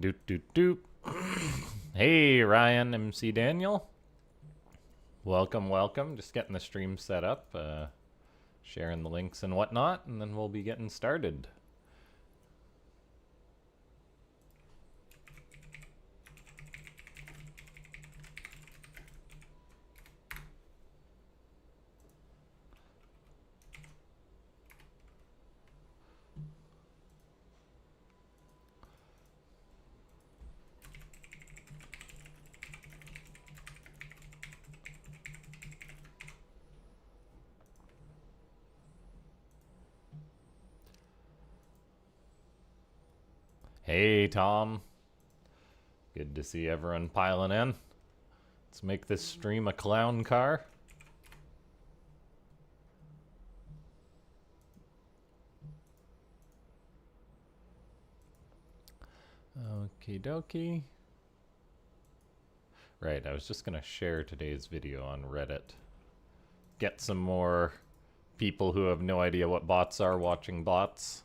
Doot doot doot. Hey, Ryan, MC Daniel. Welcome, welcome. Just getting the stream set up, sharing the links and whatnot, and then we'll be getting started. Hey, Tom. Good to see everyone piling in. Let's make this stream a clown car. Okie dokie. Right, I was just gonna share today's video on Reddit. Get some more people who have no idea what bots are watching bots.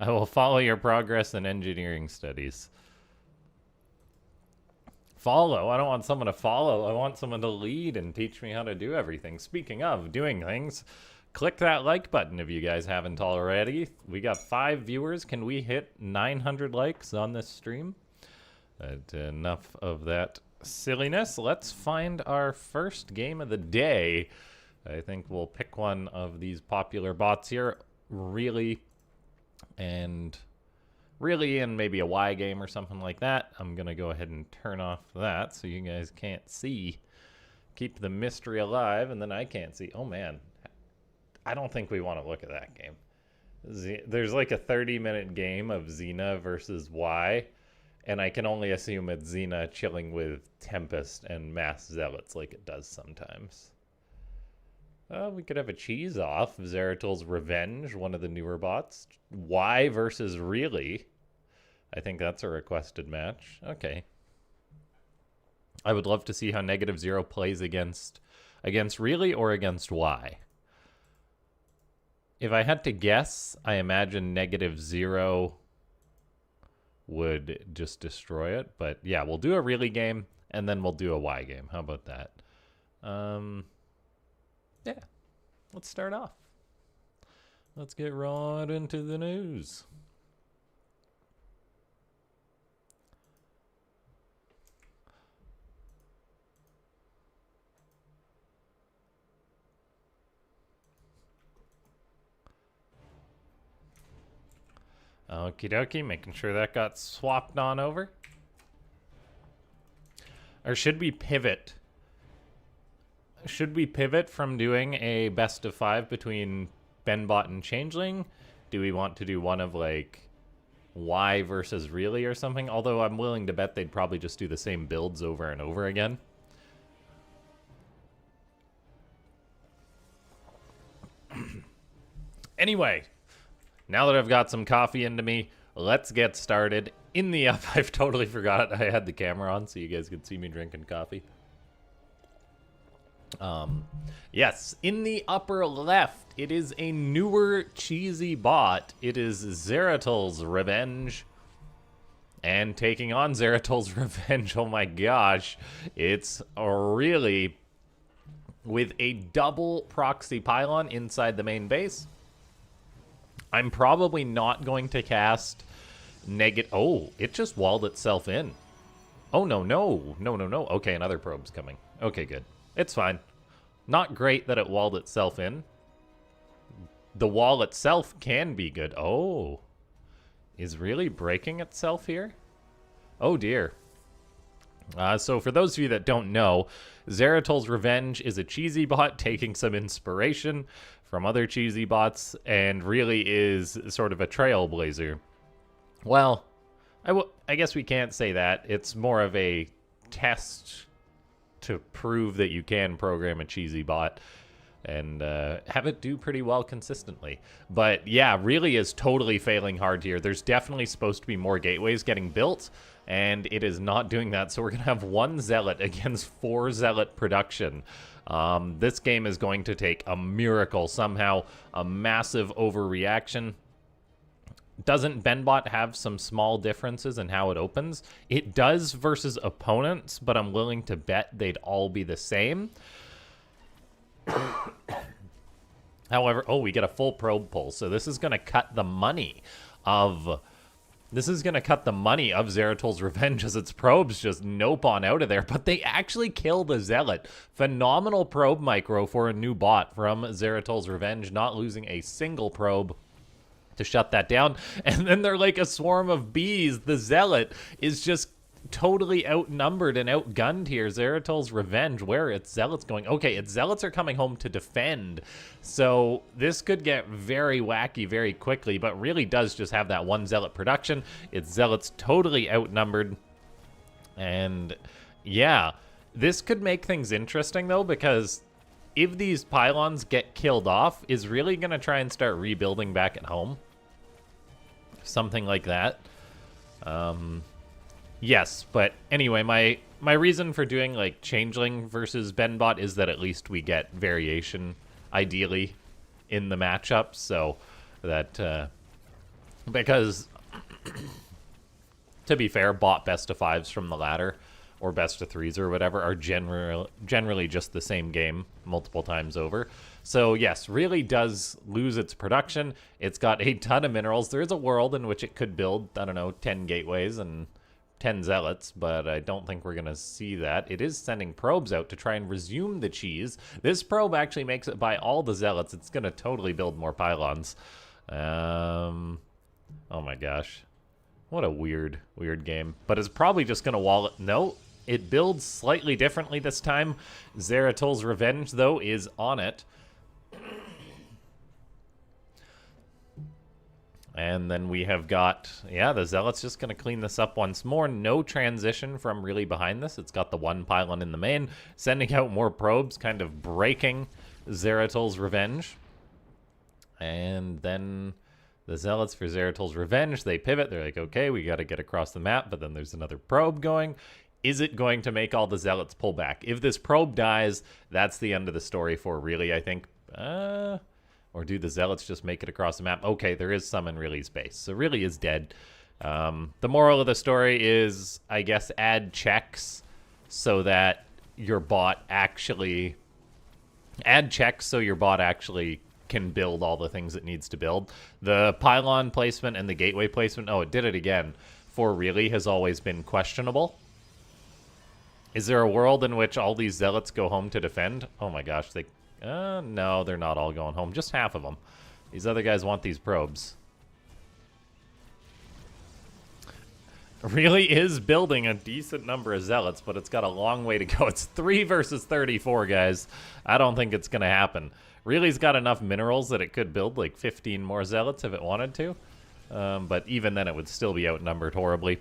I will follow your progress in engineering studies. Follow? I don't want someone to follow. I want someone to lead and teach me how to do everything. Speaking of doing things, click that like button if you guys haven't already. We got 5 viewers. Can we hit 900 likes on this stream? Enough of that silliness. Let's find our first game of the day. I think we'll pick one of these popular bots here. Really, and maybe a Y game or something like that. I'm gonna go ahead and turn off that so you guys can't see. Keep the mystery alive, and then I can't see. Oh man, I don't think we want to look at that game. There's like a 30-minute game of Xena versus Y, and I can only assume it's Xena chilling with Tempest and Mass Zealots like it does sometimes. We could have a cheese off. Zeratol's Revenge, one of the newer bots. Y versus Really. I think that's a requested match. Okay. I would love to see how -0 plays against Really or against Y. If I had to guess, I imagine -0 would just destroy it. But yeah, we'll do a Really game, and then we'll do a Y game. How about that? Yeah, let's start off. Let's get right into the news. Okie dokie, making sure that got swapped on over. Or should we pivot? Should we pivot from doing a best of 5 between BenBot and Changeling? Do we want to do one of like Y versus Really or something? Although I'm willing to bet they'd probably just do the same builds over and over again. Anyway, now that I've got some coffee into me, let's get started. In the up, I've totally forgot I had the camera on so you guys could see me drinking coffee. Yes, in the upper left, it is a newer cheesy bot. It is Zeratol's Revenge. And taking on Zeratol's Revenge, oh my gosh, it's really with a double proxy pylon inside the main base. I'm probably not going to cast Oh, it just walled itself in. Oh, no. Okay, another probe's coming. Okay, good. It's fine. Not great that it walled itself in. The wall itself can be good. Oh. Is Really breaking itself here? Oh, dear. So for those of you that don't know, Zeratol's Revenge is a cheesy bot taking some inspiration from other cheesy bots and really is sort of a trailblazer. Well, I guess we can't say that. It's more of a test to prove that you can program a cheesy bot and have it do pretty well consistently. But yeah, really is totally failing hard here. There's definitely supposed to be more gateways getting built, and it is not doing that. So we're going to have 1 Zealot against 4 Zealot production. This game is going to take a miracle, somehow a massive overreaction. Doesn't BenBot have some small differences in how it opens? It does versus opponents, but I'm willing to bet they'd all be the same. However, oh, we get a full probe pull, so this is going to cut the money of... This is going to cut the money of Zeratol's Revenge as its probes just nope on out of there. But they actually kill the Zealot. Phenomenal probe micro for a new bot from Zeratol's Revenge, not losing a single probe to shut that down. And then they're like a swarm of bees. The Zealot is just totally outnumbered and outgunned here. Zeratol's Revenge, where its Zealots going? Okay, its Zealots are coming home to defend. So this could get very wacky very quickly, but really does just have that 1 Zealot production. Its Zealots totally outnumbered. And yeah, this could make things interesting though, because if these pylons get killed off, is really going to try and start rebuilding back at home. Something like that. Yes, but anyway, my reason for doing like Changeling versus BenBot is that at least we get variation, ideally, in the matchup. So that, because to be fair, bot best of 5s from the ladder or best of 3s or whatever are generally just the same game multiple times over. So yes, really does lose its production. It's got a ton of minerals. There is a world in which it could build, I don't know, 10 gateways and 10 Zealots, but I don't think we're going to see that. It is sending probes out to try and resume the cheese. This probe actually makes it by all the Zealots. It's going to totally build more pylons. Oh my gosh. What a weird game. But it's probably just going to wall it. No, it builds slightly differently this time. Zeratol's Revenge, though, is on it. And then we have got, yeah, the Zealot's just going to clean this up once more. No transition from really behind this. It's got the 1 pylon in the main, sending out more probes, kind of breaking Zeratol's Revenge. And then the Zealots for Zeratol's Revenge, they pivot. They're like, okay, we got to get across the map, but then there's another probe going. Is it going to make all the Zealots pull back? If this probe dies, that's the end of the story for really, I think. Or do the Zealots just make it across the map? Okay, there is some in Really's base. So Really is dead. The moral of the story is, I guess, add checks so that your bot actually... Add checks so your bot actually can build all the things it needs to build. The pylon placement and the gateway placement, oh, it did it again, for Really has always been questionable. Is there a world in which all these Zealots go home to defend? Oh my gosh, they... no, they're not all going home. Just half of them. These other guys want these probes. Really is building a decent number of Zealots, but it's got a long way to go. It's 3 versus 34, guys. I don't think it's going to happen. Really's got enough minerals that it could build like 15 more Zealots if it wanted to. But even then, it would still be outnumbered horribly.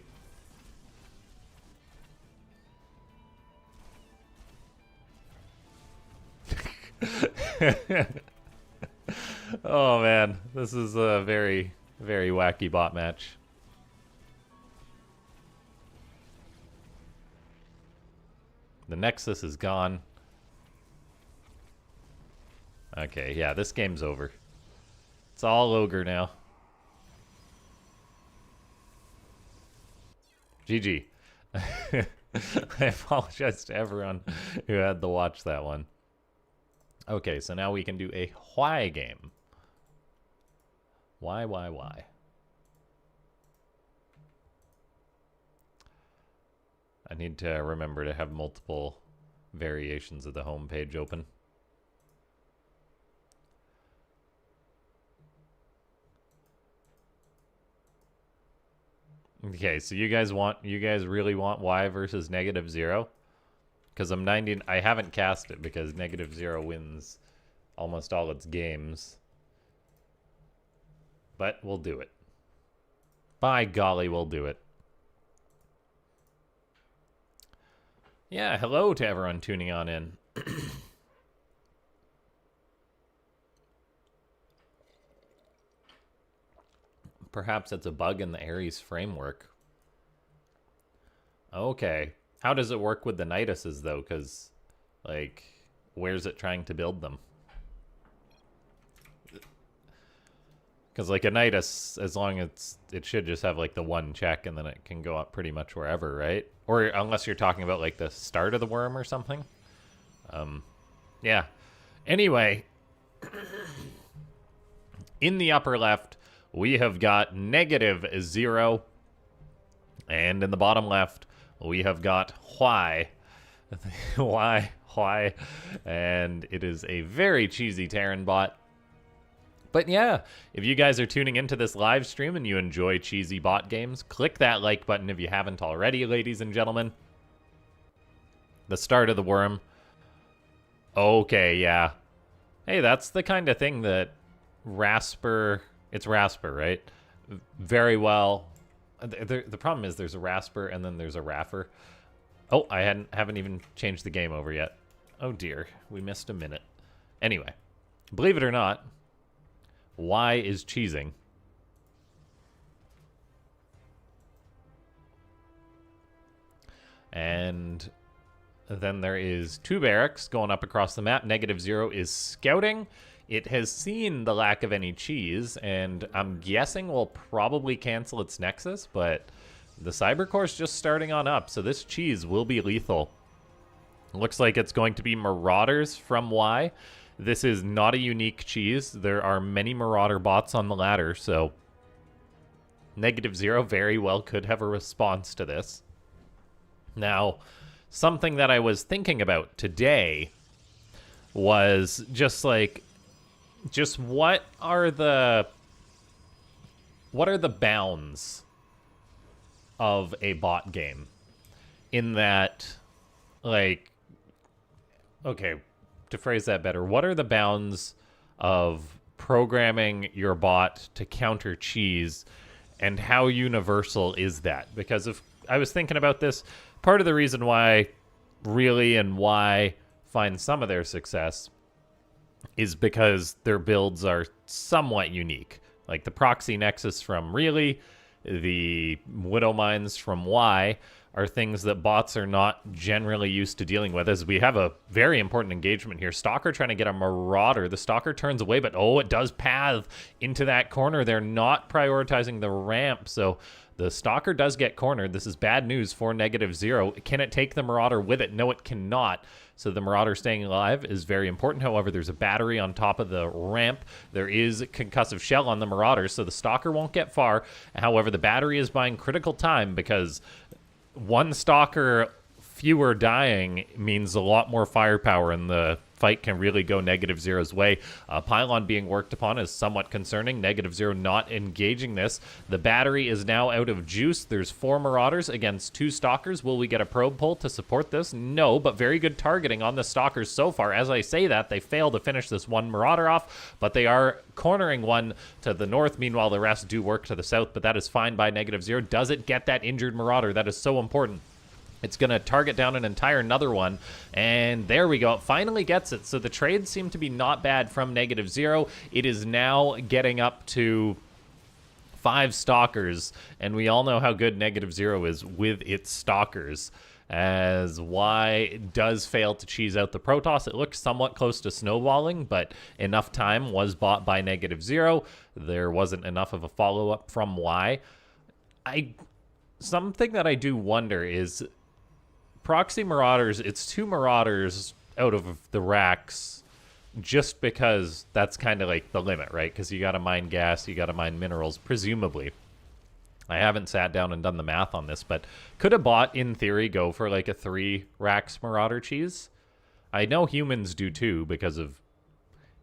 Oh man, this is a very, very wacky bot match. The Nexus is gone. Okay, yeah, this game's over. It's all ogre now. GG. I apologize to everyone who had to watch that one. Okay, so now we can do a why game. Why? I need to remember to have multiple variations of the home page open. Okay, so you guys really want Y versus -0? Because I haven't cast it because -0 wins almost all its games. But we'll do it. By golly, we'll do it. Yeah, hello to everyone tuning on in. Perhaps it's a bug in the Ares framework. Okay. How does it work with the Niduses, though? Because, like, where's it trying to build them? Because, like, a Nidus, as long as it should just have, like, the one check, and then it can go up pretty much wherever, right? Or unless you're talking about, like, the start of the worm or something. Yeah. Anyway, in the upper left, we have got -0. And in the bottom left, we have got Y. Y. And it is a very cheesy Terran bot. But yeah, if you guys are tuning into this live stream and you enjoy cheesy bot games, click that like button if you haven't already, ladies and gentlemen. The start of the worm. Okay, yeah. Hey, that's the kind of thing that Rasper... It's Rasper, right? Very well. The problem is there's a Rasper and then there's a Raffer. Oh, I haven't even changed the game over yet. Oh dear, we missed a minute. Anyway, believe it or not, Y is cheesing. And then there is 2 barracks going up across the map. -0 is scouting. It has seen the lack of any cheese, and I'm guessing will probably cancel its Nexus, but the Cybercore's just starting on up, so this cheese will be lethal. Looks like it's going to be Marauders from Y. This is not a unique cheese. There are many Marauder bots on the ladder, so -0 very well could have a response to this. Now, something that I was thinking about today was just like... Just what are the bounds of a bot game? In that, like, okay, to phrase that better, what are the bounds of programming your bot to counter cheese, and how universal is that? Because if I was thinking about this, part of the reason why Really and Y find some of their success is because their builds are somewhat unique. Like the Proxy Nexus from Really, the Widow Mines from Y are things that bots are not generally used to dealing with, as we have a very important engagement here. Stalker trying to get a Marauder. The Stalker turns away, but oh, it does path into that corner. They're not prioritizing the ramp, so the Stalker does get cornered. This is bad news for -0. Can it take the Marauder with it? No, it cannot. So the Marauder staying alive is very important. However, there's a battery on top of the ramp. There is concussive shell on the Marauder, so the Stalker won't get far. However, the battery is buying critical time because one Stalker fewer dying means a lot more firepower, and the fight can really go -0's way. Pylon being worked upon is somewhat concerning. -0 not engaging this. The battery is now out of juice. There's 4 Marauders against 2 Stalkers. Will we get a probe pull to support this? No, but very good targeting on the Stalkers so far. As I say that, they fail to finish this one Marauder off, but they are cornering one to the north. Meanwhile, the rest do work to the south, but that is fine by -0. Does it get that injured Marauder? That is so important. It's going to target down an entire another one, and there we go. It finally gets it. So the trades seem to be not bad from -0. It is now getting up to 5 Stalkers, and we all know how good -0 is with its Stalkers. As Y does fail to cheese out the Protoss. It looks somewhat close to snowballing, but enough time was bought by -0. There wasn't enough of a follow-up from Y. Something that I do wonder is... Proxy Marauders, it's 2 Marauders out of the racks just because that's kind of like the limit, right? Because you got to mine gas, you got to mine minerals, presumably. I haven't sat down and done the math on this, but could a bot, in theory, go for like a 3 racks Marauder cheese? I know humans do too because of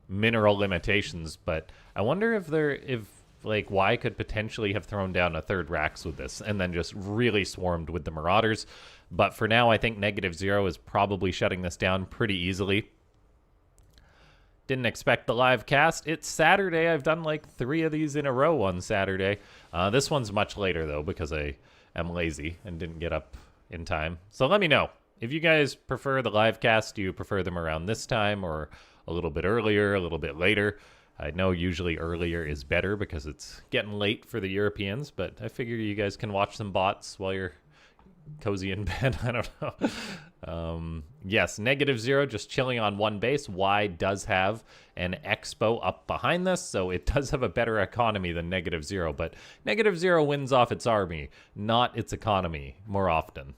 mineral limitations, but I wonder if like, Y could potentially have thrown down a third Rax with this and then just really swarmed with the Marauders. But for now, I think -0 is probably shutting this down pretty easily. Didn't expect the live cast. It's Saturday. I've done like 3 of these in a row on Saturday. This one's much later, though, because I am lazy and didn't get up in time. So let me know. If you guys prefer the live cast, do you prefer them around this time or a little bit earlier, a little bit later? I know usually earlier is better because it's getting late for the Europeans, but I figure you guys can watch some bots while you're cozy in bed. I don't know. Yes, -0, just chilling on one base. Y does have an expo up behind this, so it does have a better economy than -0, but -0 wins off its army, not its economy, more often.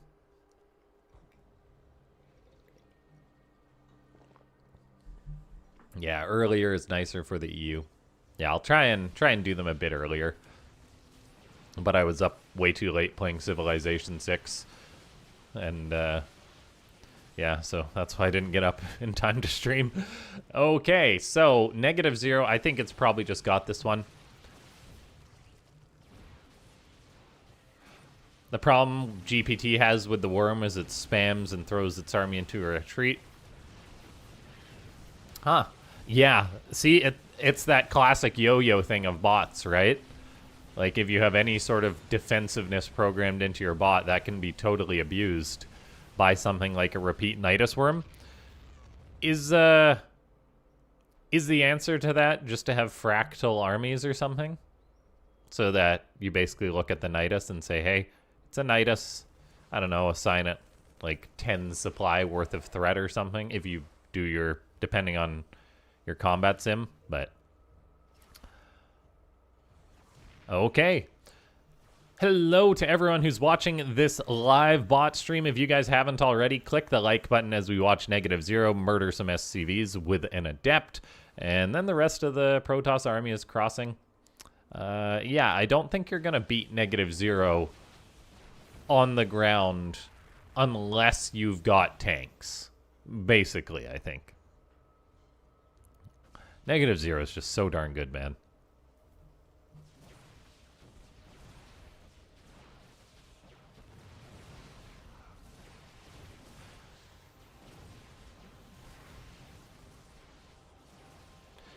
Yeah, earlier is nicer for the EU. Yeah, I'll try and do them a bit earlier. But I was up way too late playing Civilization 6. And, yeah, so that's why I didn't get up in time to stream. Okay, so -0, I think it's probably just got this one. The problem GPT has with the worm is it spams and throws its army into a retreat. Huh. Yeah, see, it's that classic yo-yo thing of bots, right? Like, if you have any sort of defensiveness programmed into your bot, that can be totally abused by something like a repeat Nidus worm. Is the answer to that just to have fractal armies or something? So that you basically look at the Nidus and say, hey, it's a Nidus. I don't know, assign it like 10 supply worth of threat or something if you do your, depending on your combat sim, but... Okay. Hello to everyone who's watching this live bot stream. If you guys haven't already, click the like button as we watch -0 murder some SCVs with an adept. And then the rest of the Protoss army is crossing. Yeah, I don't think you're going to beat -0 on the ground unless you've got tanks. Basically, I think. -0 is just so darn good, man.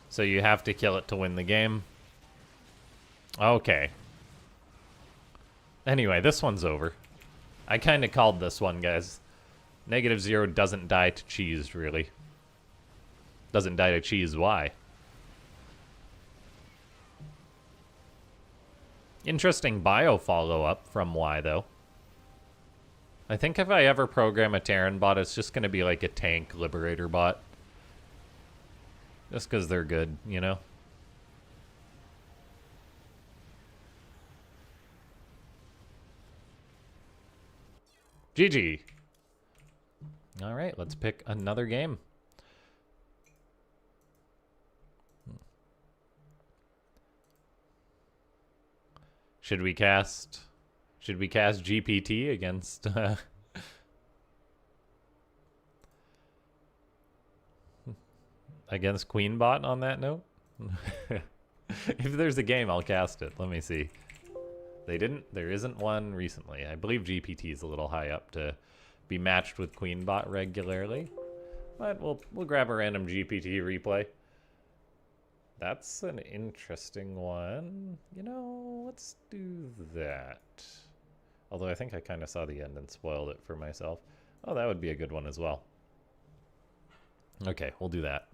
So you have to kill it to win the game. Okay. Anyway, this one's over. I kind of called this one, guys. -0 doesn't die to cheese, really. Doesn't die to cheese, why? Interesting bio follow-up from Y, though. I think if I ever program a Terran bot, it's just going to be like a tank liberator bot. Just because they're good, you know? GG. All right, let's pick another game. Should we cast GPT against against Queenbot on that note? If there's a game, I'll cast it. Let me see. There isn't one recently. I believe GPT is a little high up to be matched with Queenbot regularly. But we'll grab a random GPT replay. That's an interesting one. You know, let's do that. Although I think I kind of saw the end and spoiled it for myself. Oh, that would be a good one as well. Okay, we'll do that.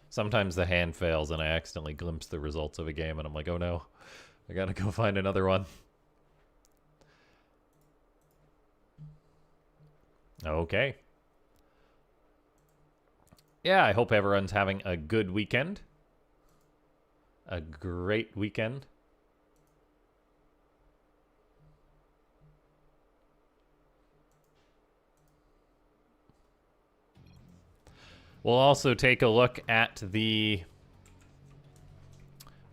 Sometimes the hand fails and I accidentally glimpse the results of a game and I'm like, oh no, I gotta go find another one. Okay. Yeah, I hope everyone's having a good weekend. A great weekend. We'll also take a look at the...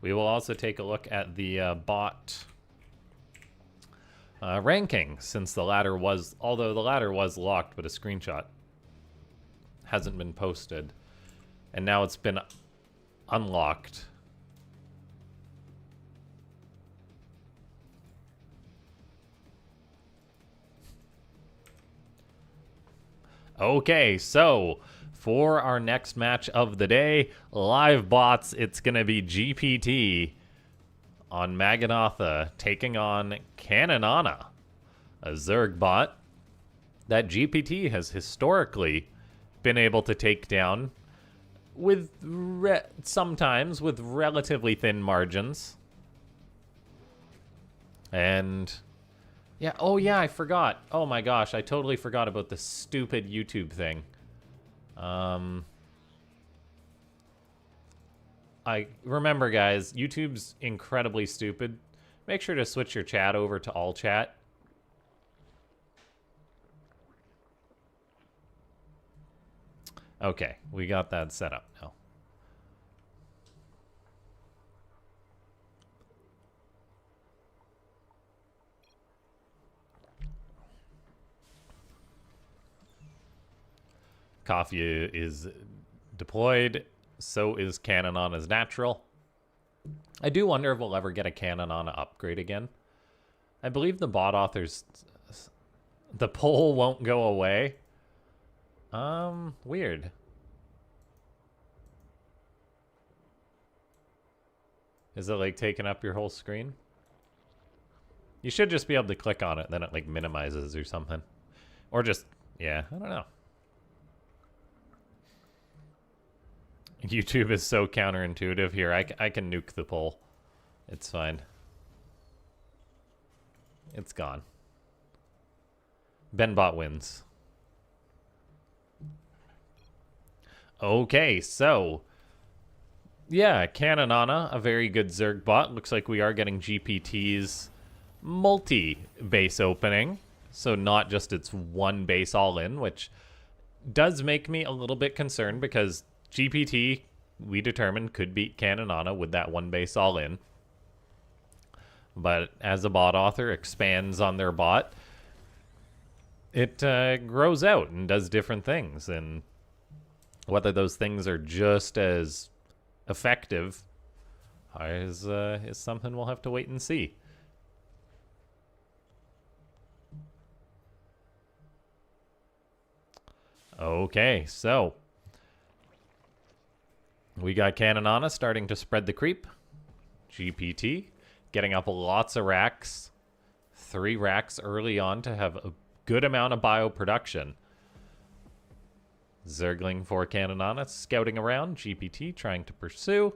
We will also take a look at the bot ranking, since the ladder was... Although the ladder was locked, but a screenshot hasn't been posted. And now it's been unlocked. Okay, so for our next match of the day, live bots, it's going to be GPT on Maganatha taking on Cannonana, a Zerg bot that GPT has historically been able to take down with sometimes with relatively thin margins. And yeah, oh yeah, I forgot. Oh my gosh, I totally forgot about the stupid YouTube thing. I remember, guys, YouTube's incredibly stupid. Make sure to switch your chat over to all chat. Okay, we got that set up now. Coffee is deployed, so is Cannonana's natural. I do wonder if we'll ever get a Cannonana upgrade again. I believe the bot authors... The poll won't go away. Weird. Is it like taking up your whole screen? You should just be able to click on it, then it like minimizes or something. Or just, yeah, I don't know. YouTube is so counterintuitive. Here, I can nuke the poll. It's fine. It's gone. BenBot wins. Okay, so... yeah, Cannonana, a very good Zerg bot. Looks like we are getting GPT's multi-base opening. So not just its one base all-in, which does make me a little bit concerned because GPT, we determined, could beat Cannonana with that one base all-in. But as a bot author expands on their bot, it grows out and does different things. And whether those things are just as effective is something we'll have to wait and see. Okay, so we got Cannonana starting to spread the creep. GPT getting up lots of racks. 3 racks early on to have a good amount of bio production. Zergling for Cannonana scouting around. GPT trying to pursue.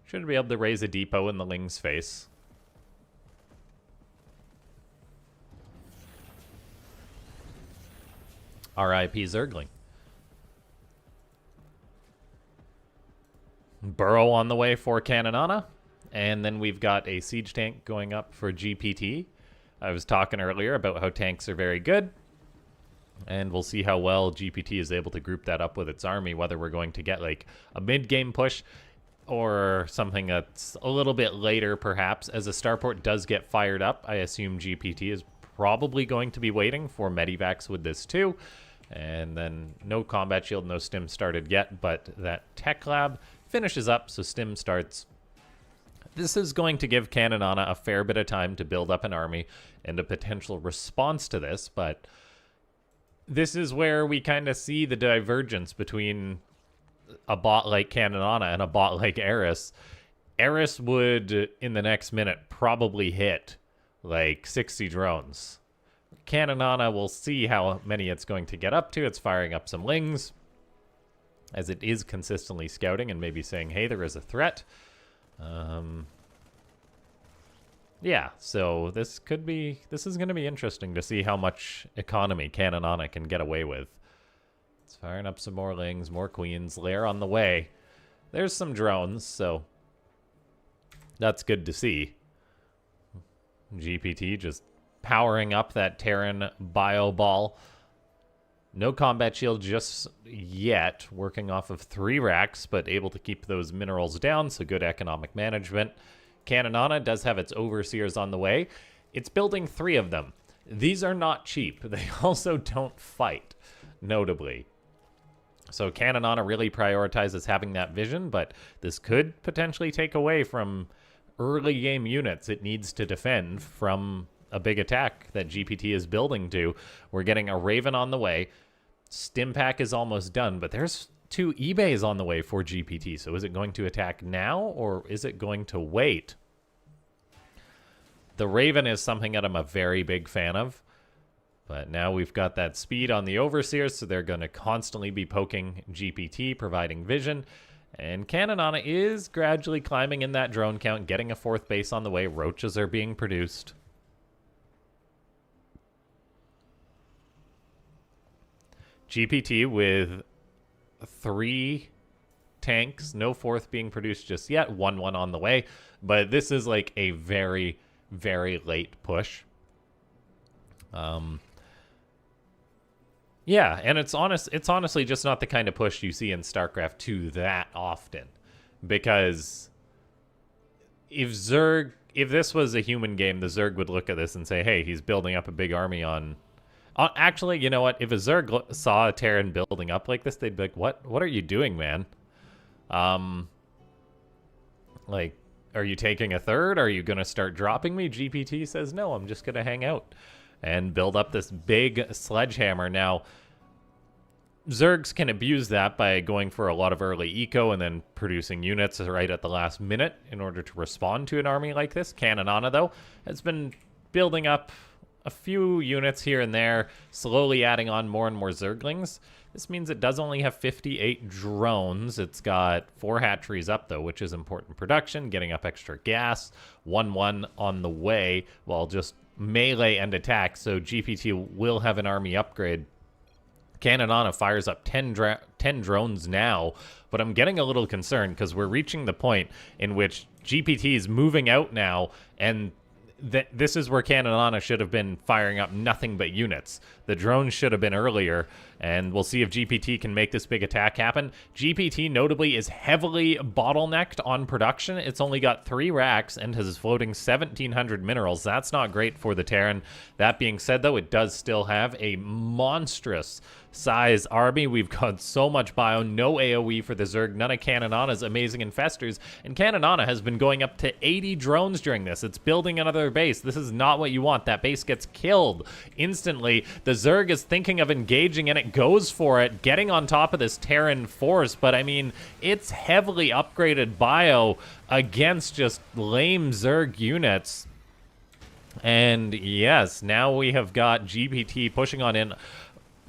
Should be able to raise a depot in the Ling's face. RIP Zergling. Burrow on the way for Cannonana. And then we've got a siege tank going up for GPT. I was talking earlier about how tanks are very good. And we'll see how well GPT is able to group that up with its army, whether we're going to get like a mid-game push or something that's a little bit later, perhaps. As a starport does get fired up, I assume GPT is probably going to be waiting for Medivacs with this too. And then no combat shield, no stim started yet, but that tech lab finishes up, so stim starts. This is going to give Cannonana a fair bit of time to build up an army and a potential response to this, but this is where we kind of see the divergence between a bot like Cannonana and a bot like Eris. Eris would, in the next minute, probably hit like 60 drones. Cannonana, we'll see how many it's going to get up to. It's firing up some Lings, as it is consistently scouting and maybe saying, hey, there is a threat. Yeah, so this is going to be interesting to see how much economy Cannonana can get away with. It's firing up some more Lings, more Queens. Lair on the way. There's some drones, so that's good to see. GPT just powering up that Terran bio ball. No combat shield just yet, working off of 3 racks, but able to keep those minerals down, so good economic management. Cannonana does have its overseers on the way. It's building 3 of them. These are not cheap. They also don't fight, notably. So Cannonana really prioritizes having that vision, but this could potentially take away from early game units it needs to defend from a big attack that GPT is building to. We're getting a Raven on the way. Stimpack is almost done, but there's 2 eBays on the way for GPT. So is it going to attack now, or is it going to wait? The Raven is something that I'm a very big fan of. But now we've got that speed on the Overseers, so they're going to constantly be poking GPT, providing vision. And Cannonana is gradually climbing in that drone count, getting a 4th base on the way. Roaches are being produced. GPT with 3 tanks, no 4th being produced just yet, 1-1 on the way. But this is like a very, very late push. Yeah, and it's honestly just not the kind of push you see in StarCraft 2 that often. Because if this was a human game, the Zerg would look at this and say, hey, he's building up a big army on... actually, you know what? If a Zerg saw a Terran building up like this, they'd be like, what are you doing, man? Like, are you taking a 3rd? Are you going to start dropping me? GPT says, no, I'm just going to hang out and build up this big sledgehammer. Now, Zergs can abuse that by going for a lot of early eco and then producing units right at the last minute in order to respond to an army like this. Cannonana, though, has been building up a few units here and there, slowly adding on more and more Zerglings. This means it does only have 58 drones. It's got 4 hatcheries up, though, which is important production, getting up extra gas, 1-1 on the way, while just melee and attack, so GPT will have an army upgrade. Cannonana fires up 10 drones now, but I'm getting a little concerned because we're reaching the point in which GPT is moving out now, and this is where Cannonana should have been firing up nothing but units. The drones should have been earlier, and we'll see if GPT can make this big attack happen. GPT, notably, is heavily bottlenecked on production. It's only got 3 racks and is floating 1,700 minerals. That's not great for the Terran. That being said, though, it does still have a monstrous size army. We've got so much bio, no AoE for the Zerg, none of Cannonana's amazing infestors, and Cannonana has been going up to 80 drones during this. It's building another base. This is not what you want. That base gets killed instantly. The Zerg is thinking of engaging, and it goes for it, getting on top of this Terran force, but I mean, it's heavily upgraded bio against just lame Zerg units. And yes, now we have got GPT pushing on in,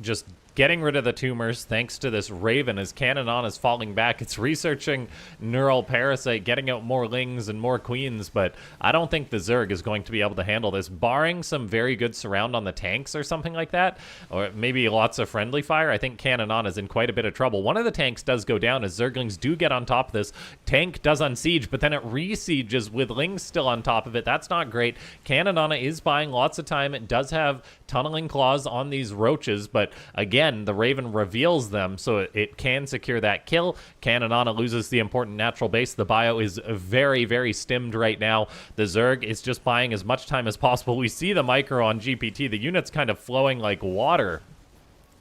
just getting rid of the tumors thanks to this Raven as Cannonana is falling back. It's researching Neural Parasite, getting out more Lings and more Queens, but I don't think the Zerg is going to be able to handle this, barring some very good surround on the tanks or something like that, or maybe lots of friendly fire. I think Cannonana is in quite a bit of trouble. One of the tanks does go down as Zerglings do get on top of this. Tank does unsiege, but then it resieges with Lings still on top of it. That's not great. Cannonana is buying lots of time. It does have tunneling claws on these roaches, but again, the Raven reveals them, so it can secure that kill. Cannonana loses the important natural base. The bio is very, very stimmed right now. The Zerg is just buying as much time as possible. We see the micro on GPT. The unit's kind of flowing like water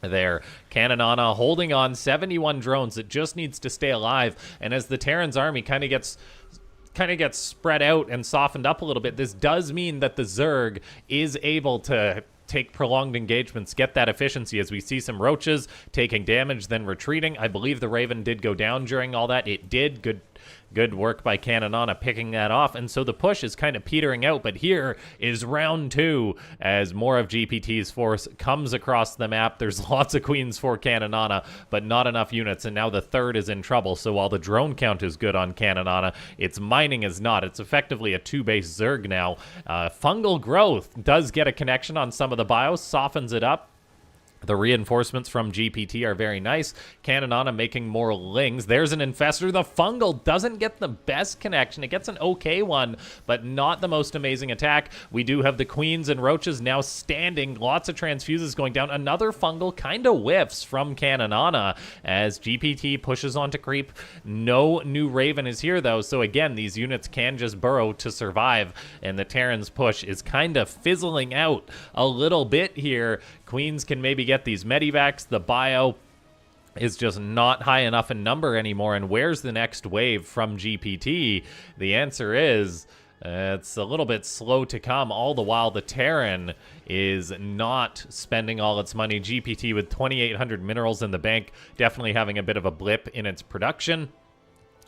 there. Cannonana holding on, 71 drones. It just needs to stay alive, and as the Terran's army kind of gets spread out and softened up a little bit, this does mean that the Zerg is able to take prolonged engagements, get that efficiency as we see some roaches taking damage, then retreating. I believe the Raven did go down during all that. It did. Good work by Cannonana picking that off, and so the push is kind of petering out, but here is round 2 as more of GPT's force comes across the map. There's lots of Queens for Cannonana, but not enough units, and now the 3rd is in trouble. So while the drone count is good on Cannonana, its mining is not. It's effectively a 2-base Zerg now. Fungal Growth does get a connection on some of the bios, softens it up. The reinforcements from GPT are very nice. Cannonana making more Lings. There's an Infestor. The Fungal doesn't get the best connection. It gets an okay one, but not the most amazing attack. We do have the Queens and Roaches now standing. Lots of Transfuses going down. Another Fungal kind of whiffs from Cannonana as GPT pushes on to creep. No new Raven is here, though, so again, these units can just burrow to survive, and the Terran's push is kind of fizzling out a little bit here. Queens can maybe get these medivacs. The bio is just not high enough in number anymore. And where's the next wave from GPT? The answer is It's a little bit slow to come, all the while the Terran is not spending all its money. GPT with 2,800 minerals in the bank, definitely having a bit of a blip in its production.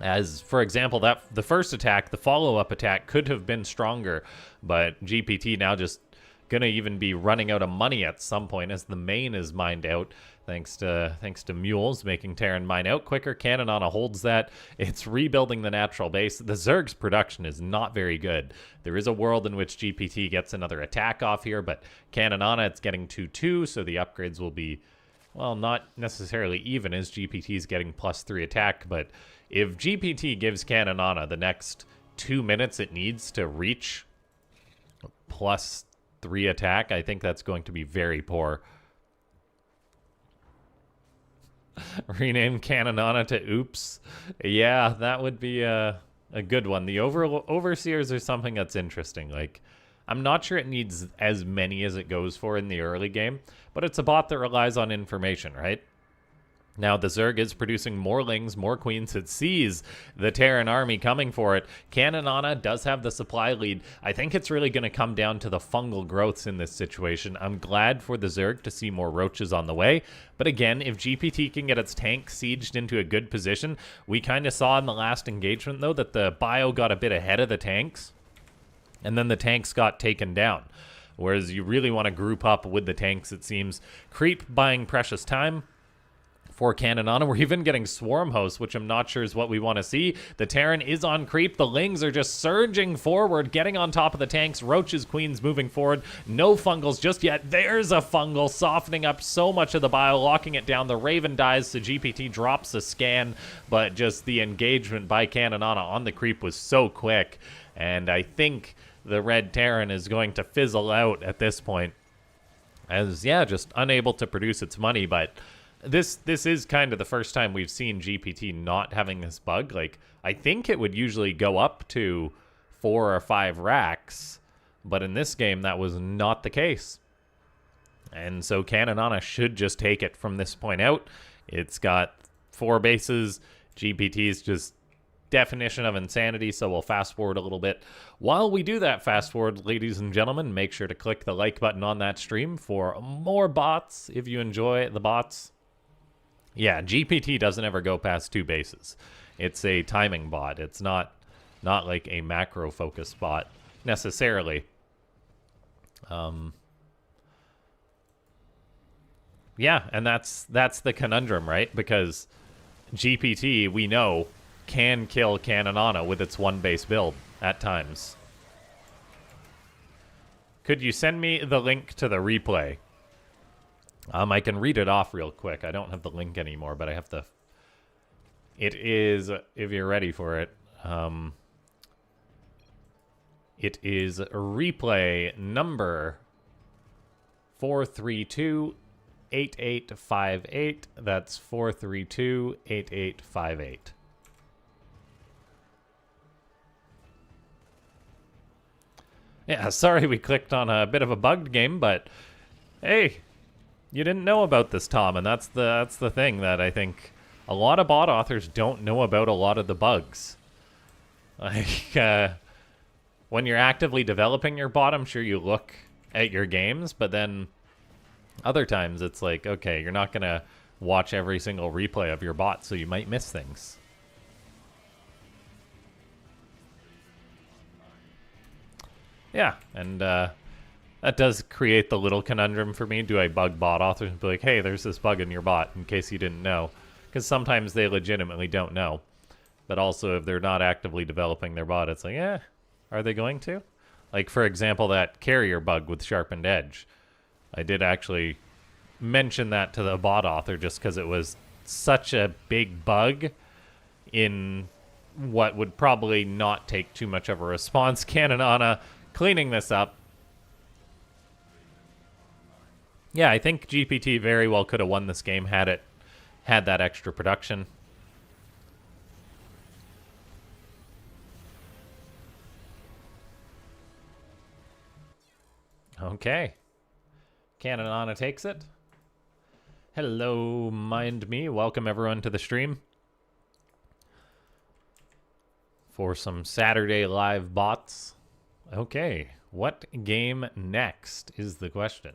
As, for example, that the first attack, the follow-up attack, could have been stronger, but GPT now just gonna even be running out of money at some point as the main is mined out, thanks to mules making Terran mine out quicker. Cannonana holds that. It's rebuilding the natural base. The Zerg's production is not very good. There is a world in which GPT gets another attack off here, but Cannonana, it's getting 2-2, so the upgrades will be, well, not necessarily even as GPT's getting +3 attack, but if GPT gives Cannonana the next 2 minutes it needs to reach +3 attack, I think that's going to be very poor. Rename Cannonana to Oops. Yeah, that would be a good one. The Overseers are something that's interesting. Like, I'm not sure it needs as many as it goes for in the early game, but it's a bot that relies on information, right? Now, the Zerg is producing more Lings, more Queens. It sees the Terran army coming for it. Cannonana does have the supply lead. I think it's really going to come down to the fungal growths in this situation. I'm glad for the Zerg to see more roaches on the way. But again, if GPT can get its tank sieged into a good position, we kind of saw in the last engagement, though, that the bio got a bit ahead of the tanks, and then the tanks got taken down. Whereas you really want to group up with the tanks, it seems. Creep buying precious time for Cannonana. We're even getting Swarm Hosts, which I'm not sure is what we want to see. The Terran is on creep. The Lings are just surging forward, getting on top of the tanks. Roaches, Queens moving forward. No fungals just yet. There's a fungal, softening up so much of the bio, locking it down. The Raven dies, so GPT drops a scan, but just the engagement by Cannonana on the creep was so quick, and I think the Red Terran is going to fizzle out at this point as, yeah, just unable to produce its money. But This is kind of the first time we've seen GPT not having this bug. Like, I think it would usually go up to 4 or 5 racks, but in this game that was not the case. And so Cannonana should just take it from this point out. It's got 4 bases. GPT's just definition of insanity, so we'll fast forward a little bit. While we do that fast forward, ladies and gentlemen, make sure to click the like button on that stream for more bots if you enjoy the bots. Yeah, GPT doesn't ever go past 2 bases. It's a timing bot. It's not like a macro focus bot necessarily. Yeah, and that's the conundrum, right? Because GPT, we know, can kill Cannonana with its 1 base build at times. Could you send me the link to the replay? I can read it off real quick. I don't have the link anymore, but I have the... It is, if you're ready for it, it is replay number 432-8858. That's 432-8858. Yeah, sorry we clicked on a bit of a bugged game, but hey, you didn't know about this, Tom, and that's the thing that I think a lot of bot authors don't know about a lot of the bugs. Like, when you're actively developing your bot, I'm sure you look at your games, but then other times it's like, okay, you're not going to watch every single replay of your bot, so you might miss things. Yeah, and that does create the little conundrum for me. Do I bug bot authors and be like, hey, there's this bug in your bot, in case you didn't know? Because sometimes they legitimately don't know. But also, if they're not actively developing their bot, it's like, eh, are they going to? Like, for example, that carrier bug with sharpened edge. I did actually mention that to the bot author just because it was such a big bug in what would probably not take too much of a response. Cannonana cleaning this up. Yeah, I think GPT very well could have won this game had it had that extra production. Okay. Cannonana takes it. Hello, mind me. Welcome everyone to the stream for some Saturday live bots. Okay, what game next is the question.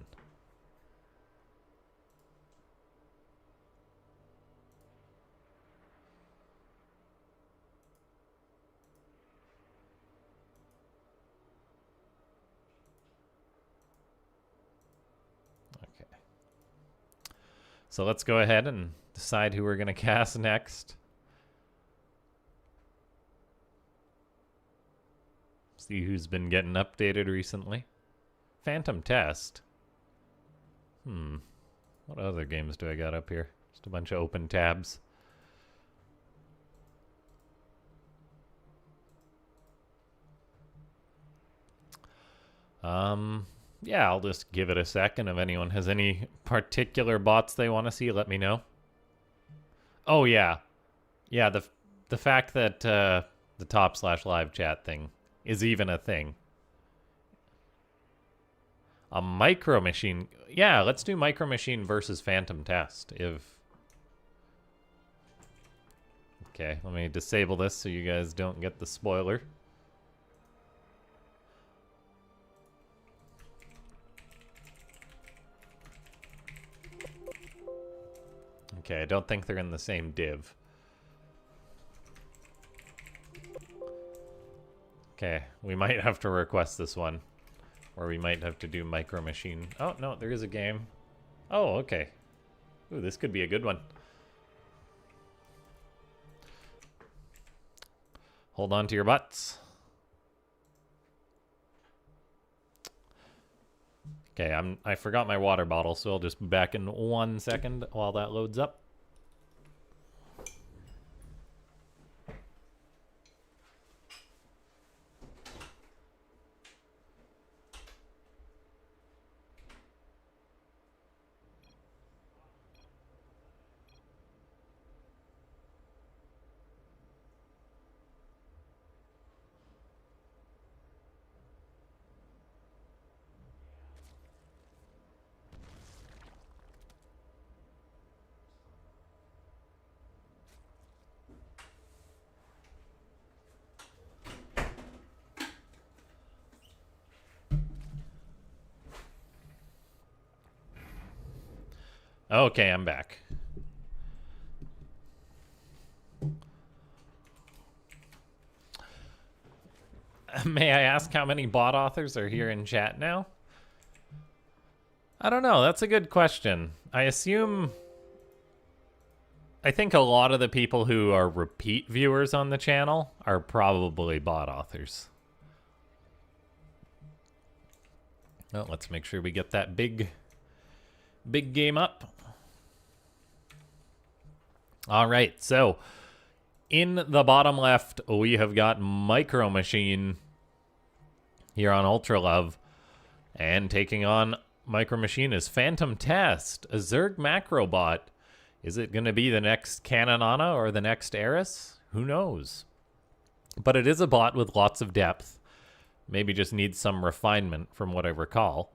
Okay. So let's go ahead and decide who we're going to cast next. See who's been getting updated recently. Phantom Test. What other games do I got up here? Just a bunch of open tabs. Yeah, I'll just give it a second. If anyone has any particular bots they want to see, let me know. Oh, yeah. Yeah, the fact that the top/live chat thing is even a thing. A Micro Machine. Yeah, let's do Micro Machine versus Phantom Test. Okay, let me disable this so you guys don't get the spoiler. Okay, I don't think they're in the same div. Okay, we might have to request this one. Or we might have to do Micro Machine. Oh, no, there is a game. Oh, okay. Ooh, this could be a good one. Hold on to your butts. Okay, I forgot my water bottle, so I'll just be back in 1 second while that loads up. Okay, I'm back. May I ask how many bot authors are here in chat now? I don't know. That's a good question. I think a lot of the people who are repeat viewers on the channel are probably bot authors. Well, let's make sure we get that big game up. All right, so in the bottom left, we have got Micro Machine here on Ultra Love, and taking on Micro Machine is Phantom Test, a Zerg macro bot. Is it going to be the next Kananana or the next Eris? Who knows? But it is a bot with lots of depth. Maybe just needs some refinement from what I recall.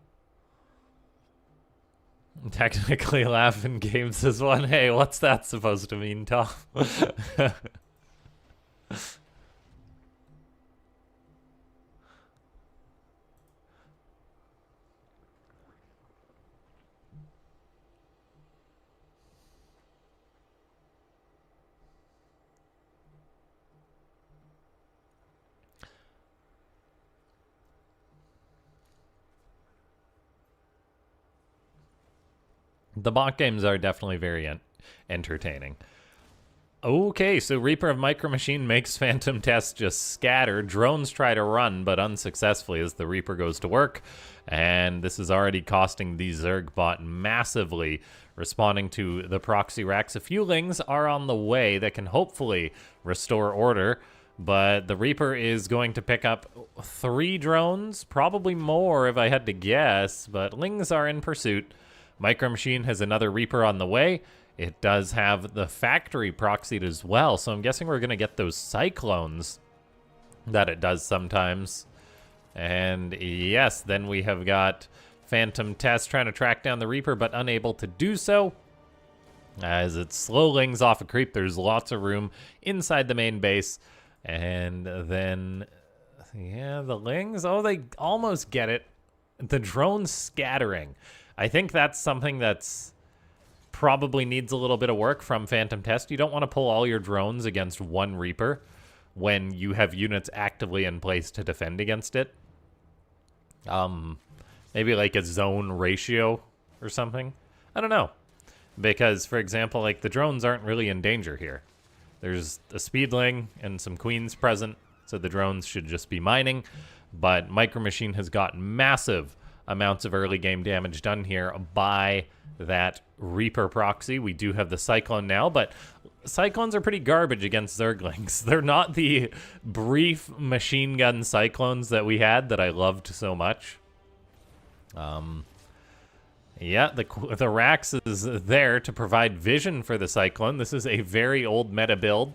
Technically LaughNgamez is one. Hey, what's that supposed to mean, Tom? The bot games are definitely very entertaining. Okay, so Reaper of Micro Machine makes Phantom Test just scatter. Drones try to run, but unsuccessfully as the Reaper goes to work. And this is already costing the Zerg bot massively, responding to the proxy racks. A few Lings are on the way that can hopefully restore order, but the Reaper is going to pick up 3 drones, probably more if I had to guess, but Lings are in pursuit. Micro Machine has another Reaper on the way. It does have the factory proxied as well, so I'm guessing we're going to get those cyclones that it does sometimes. And yes, then we have got Phantom Test trying to track down the Reaper, but unable to do so. As it slow Lings off a creep, there's lots of room inside the main base. And then Yeah, the Lings, oh, they almost get it. The drone scattering. I think that's something that's probably needs a little bit of work from Phantom Test. You don't want to pull all your drones against one Reaper when you have units actively in place to defend against it. Maybe like a zone ratio or something. I don't know. Because, for example, like the drones aren't really in danger here. There's a Speedling and some Queens present, so the drones should just be mining. But Micro Machine has got massive amounts of early game damage done here by that Reaper proxy. We do have the Cyclone now, but Cyclones are pretty garbage against Zerglings. They're not the brief machine gun Cyclones that we had that I loved so much. Yeah, the Rax is there to provide vision for the Cyclone. This is a very old meta build.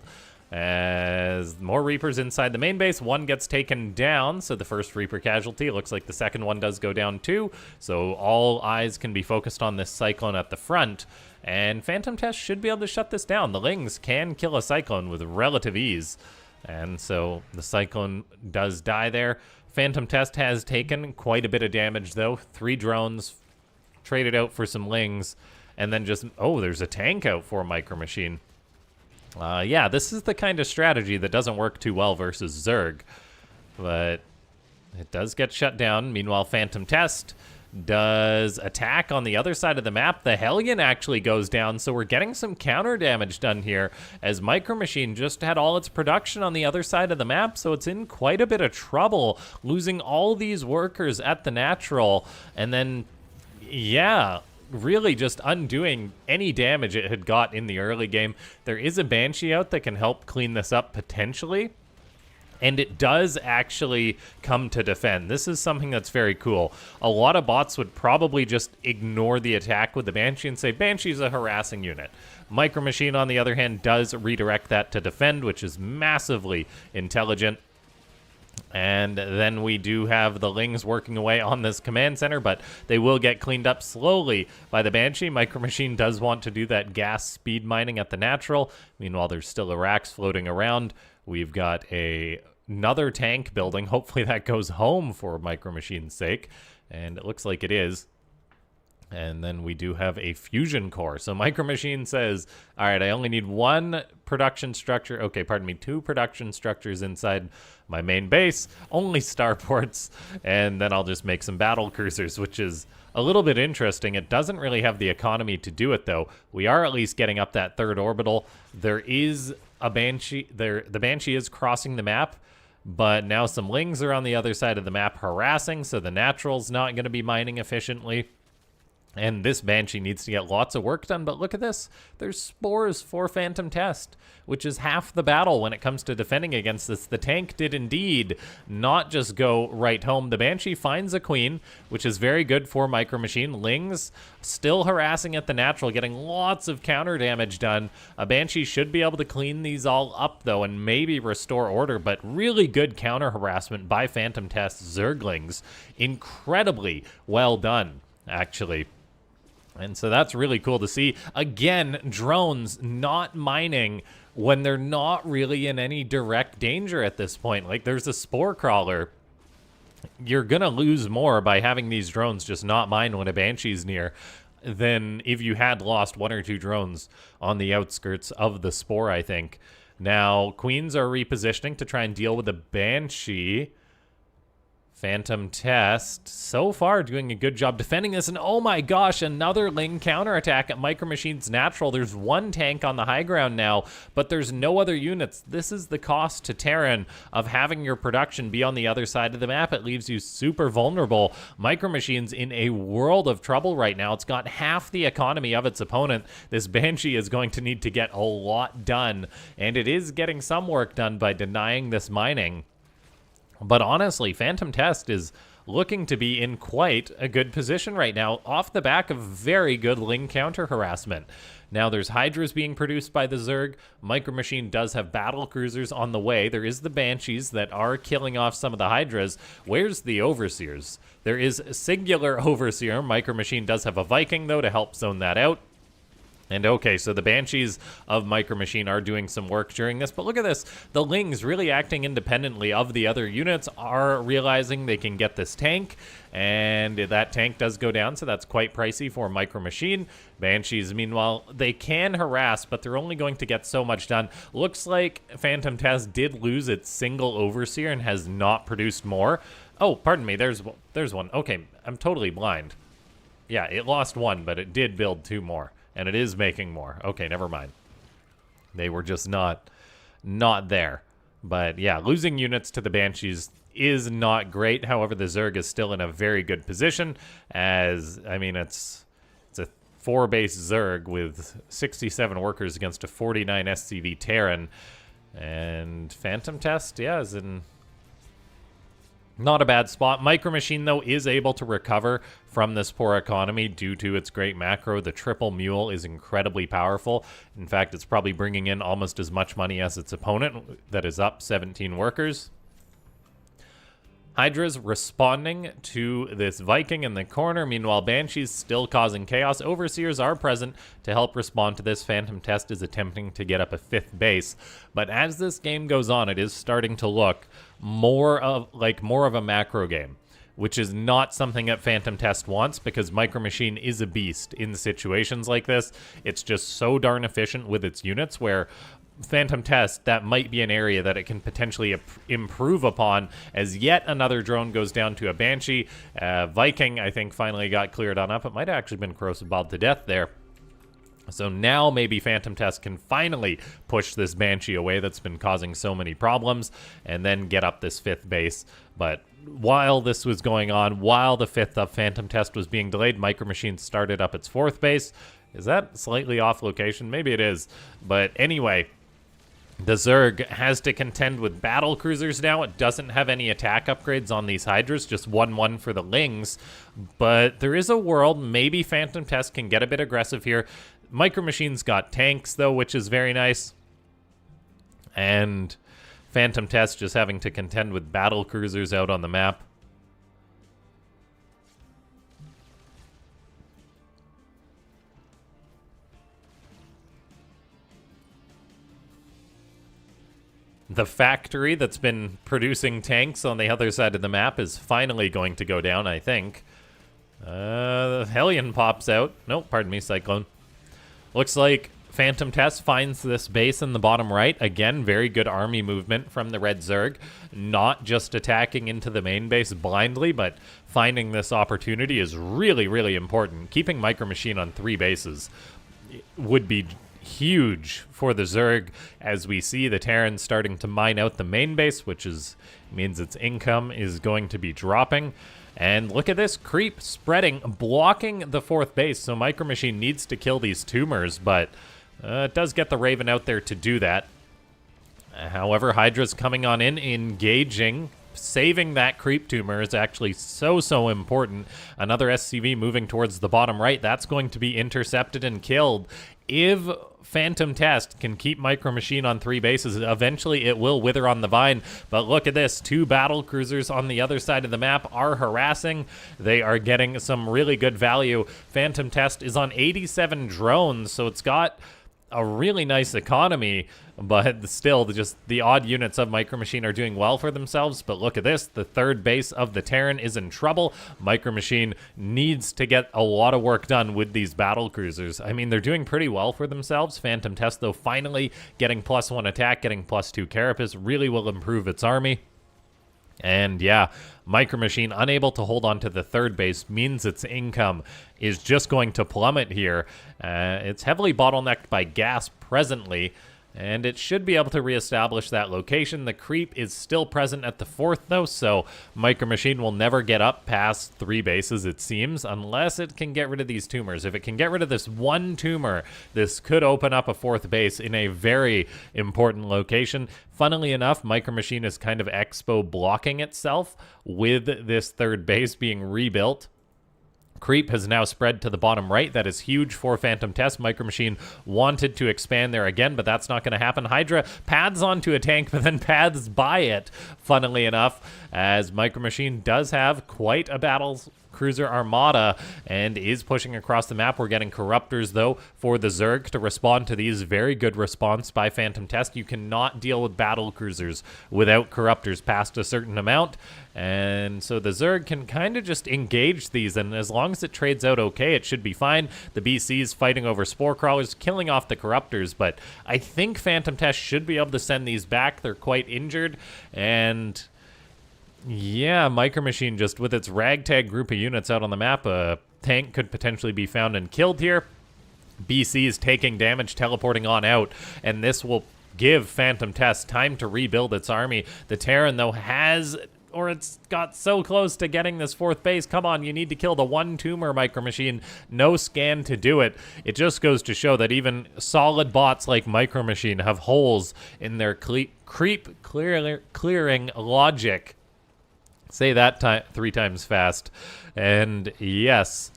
As more Reapers inside the main base, one gets taken down, so the first Reaper casualty. Looks like the second one does go down too, so all eyes can be focused on this Cyclone at the front, and Phantom Test should be able to shut this down. The Lings can kill a Cyclone with relative ease, and so the Cyclone does die there. Phantom Test has taken quite a bit of damage though. 3 drones traded out for some Lings, and then just, oh, there's a tank out for Micro Machine. Yeah, this is the kind of strategy that doesn't work too well versus Zerg, but it does get shut down. Meanwhile, Phantom Test does attack on the other side of the map. The Hellion actually goes down, so we're getting some counter damage done here, as Micro Machine just had all its production on the other side of the map, so it's in quite a bit of trouble, losing all these workers at the natural, and then, yeah, really just undoing any damage it had got in the early game. There is a Banshee out that can help clean this up potentially, and it does actually come to defend. This is something that's very cool. A lot of bots would probably just ignore the attack with the Banshee and say, Banshee's a harassing unit. Micro Machine, on the other hand, does redirect that to defend, which is massively intelligent. And then we do have the Lings working away on this command center, but they will get cleaned up slowly by the Banshee. Micro Machine does want to do that gas speed mining at the natural. Meanwhile, there's still a Rax floating around. We've got another tank building. Hopefully that goes home for Micro Machine's sake, and it looks like it is. And then we do have a fusion core. So Micro Machine says, all right, I only need 1 production structure. Okay, pardon me, 2 production structures inside my main base, only starports, and then I'll just make some battle cruisers, which is a little bit interesting. It doesn't really have the economy to do it, though. We are at least getting up that 3rd orbital. There is a Banshee. The Banshee is crossing the map, but now some Lings are on the other side of the map harassing, so the natural's not going to be mining efficiently. And this Banshee needs to get lots of work done, but look at this. There's spores for Phantom Test, which is half the battle when it comes to defending against this. The tank did indeed not just go right home. The Banshee finds a Queen, which is very good for Micro Machine. Lings still harassing at the natural, getting lots of counter damage done. A Banshee should be able to clean these all up, though, and maybe restore order, but really good counter harassment by Phantom Test Zerglings. Incredibly well done, actually. And so that's really cool to see. Again, drones not mining when they're not really in any direct danger at this point. Like, there's a spore crawler. You're going to lose more by having these drones just not mine when a Banshee's near than if you had lost 1 or 2 drones on the outskirts of the spore, I think. Now, Queens are repositioning to try and deal with the Banshee. Phantom Test, so far doing a good job defending this, and oh my gosh, another Ling counterattack at Micro Machine's natural. There's 1 tank on the high ground now, but there's no other units. This is the cost to Terran of having your production be on the other side of the map. It leaves you super vulnerable. Micro Machine's in a world of trouble right now. It's got half the economy of its opponent. This Banshee is going to need to get a lot done, and it is getting some work done by denying this mining. But honestly, Phantom Test is looking to be in quite a good position right now, off the back of very good Ling counter harassment. Now, there's Hydras being produced by the Zerg. Micro Machine does have battle cruisers on the way. There is the Banshees that are killing off some of the Hydras. Where's the Overseers? There is a singular Overseer. Micro Machine does have a Viking, though, to help zone that out. And okay, so the Banshees of Micro Machine are doing some work during this, but look at this. The Lings, really acting independently of the other units, are realizing they can get this tank, and that tank does go down, so that's quite pricey for Micro Machine. Banshees, meanwhile, they can harass, but they're only going to get so much done. Looks like Phantom Test did lose its single Overseer and has not produced more. Oh, pardon me, there's one. Okay, I'm totally blind. Yeah, it lost one, but it did build 2 more. And it is making more. Okay, never mind. They were just not there. But yeah, losing units to the Banshees is not great. However, the Zerg is still in a very good position, as, I mean, it's a 4-base Zerg with 67 workers against a 49 SCV Terran. And Phantom Test, yeah, is in not a bad spot. Micro Machine, though, is able to recover from this poor economy due to its great macro. The triple mule is incredibly powerful. In fact, it's probably bringing in almost as much money as its opponent, that is up 17 workers. Hydra's responding to this Viking in the corner. Meanwhile, Banshee's still causing chaos. Overseers are present to help respond to this. Phantom Test is attempting to get up a 5th base. But as this game goes on, it is starting to look more of a macro game, which is not something that Phantom Test wants, because Micro Machine is a beast in situations like this. It's just so darn efficient with its units, where Phantom Test, that might be an area that it can potentially improve upon, as yet another drone goes down to a Banshee. Viking, I think, finally got cleared on up. It might have actually been corrosive bombed to death there. So now maybe Phantom Test can finally push this Banshee away that's been causing so many problems, and then get up this 5th base. But while this was going on, while the 5th of Phantom Test was being delayed, Micro Machine started up its 4th base. Is that slightly off location? Maybe it is. But anyway, the Zerg has to contend with battle cruisers now. It doesn't have any attack upgrades on these Hydras, just 1-1 for the Lings. But there is a world, maybe Phantom Test can get a bit aggressive here. Micro Machine's got tanks, though, which is very nice. And Phantom Test just having to contend with battle cruisers out on the map. The factory that's been producing tanks on the other side of the map is finally going to go down, I think. The Hellion pops out. Nope, pardon me, Cyclone. Looks like Phantom Test finds this base in the bottom right. Again, very good army movement from the Red Zerg. Not just attacking into the main base blindly, but finding this opportunity is really, really important. Keeping Micro Machine on 3 bases would be huge for the Zerg, as we see the Terran starting to mine out the main base, which means its income is going to be dropping. And look at this creep spreading, blocking the 4th base. So Micro Machine needs to kill these tumors, but it does get the Raven out there to do that. However, Hydra's coming on in, engaging. Saving that creep tumor is actually so important. Another SCV moving towards the bottom right. That's going to be intercepted and killed. If Phantom Test can keep Micro Machine on 3 bases, eventually it will wither on the vine. But look at this. 2 battle cruisers on the other side of the map are harassing. They are getting some really good value. Phantom Test is on 87 drones, so it's got a really nice economy, but still, just the odd units of Micro Machine are doing well for themselves. But look at this. The 3rd base of the Terran is in trouble. Micro Machine needs to get a lot of work done with these battle cruisers. I mean, they're doing pretty well for themselves. Phantom Test, though, finally getting +1 attack, getting +2 carapace, really will improve its army. And yeah, Micro Machine unable to hold on to the 3rd base means its income is just going to plummet here. It's heavily bottlenecked by gas presently, and it should be able to reestablish that location. The creep is still present at the 4th, though, so Micro Machine will never get up past 3 bases, it seems, unless it can get rid of these tumors. If it can get rid of this 1 tumor, this could open up a 4th base in a very important location. Funnily enough, Micro Machine is kind of expo blocking itself with this 3rd base being rebuilt. Creep has now spread to the bottom right. That is huge for Phantom Test. Micro Machine wanted to expand there again, but that's not going to happen. Hydra pads onto a tank, but then pads by it, funnily enough, as Micro Machine does have quite a battle cruiser armada and is pushing across the map. We're getting Corruptors, though, for the Zerg to respond to these. Very good response by Phantom Test. You cannot deal with battle cruisers without Corruptors past a certain amount, and so the Zerg can kind of just engage these, and as long as it trades out okay, it should be fine. The BC's fighting over Spore Crawlers, killing off the Corruptors, but I think Phantom Test should be able to send these back. They're quite injured, and yeah, Micro Machine just with its ragtag group of units out on the map, a tank could potentially be found and killed here. BC is taking damage, teleporting on out, and this will give Phantom Test time to rebuild its army. The Terran, though, has, or it's got so close to getting this 4th base. Come on, you need to kill the 1 tumor Micro Machine. No scan to do it. It just goes to show that even solid bots like Micro Machine have holes in their creep clearing logic. Say that 3 times fast. And yes,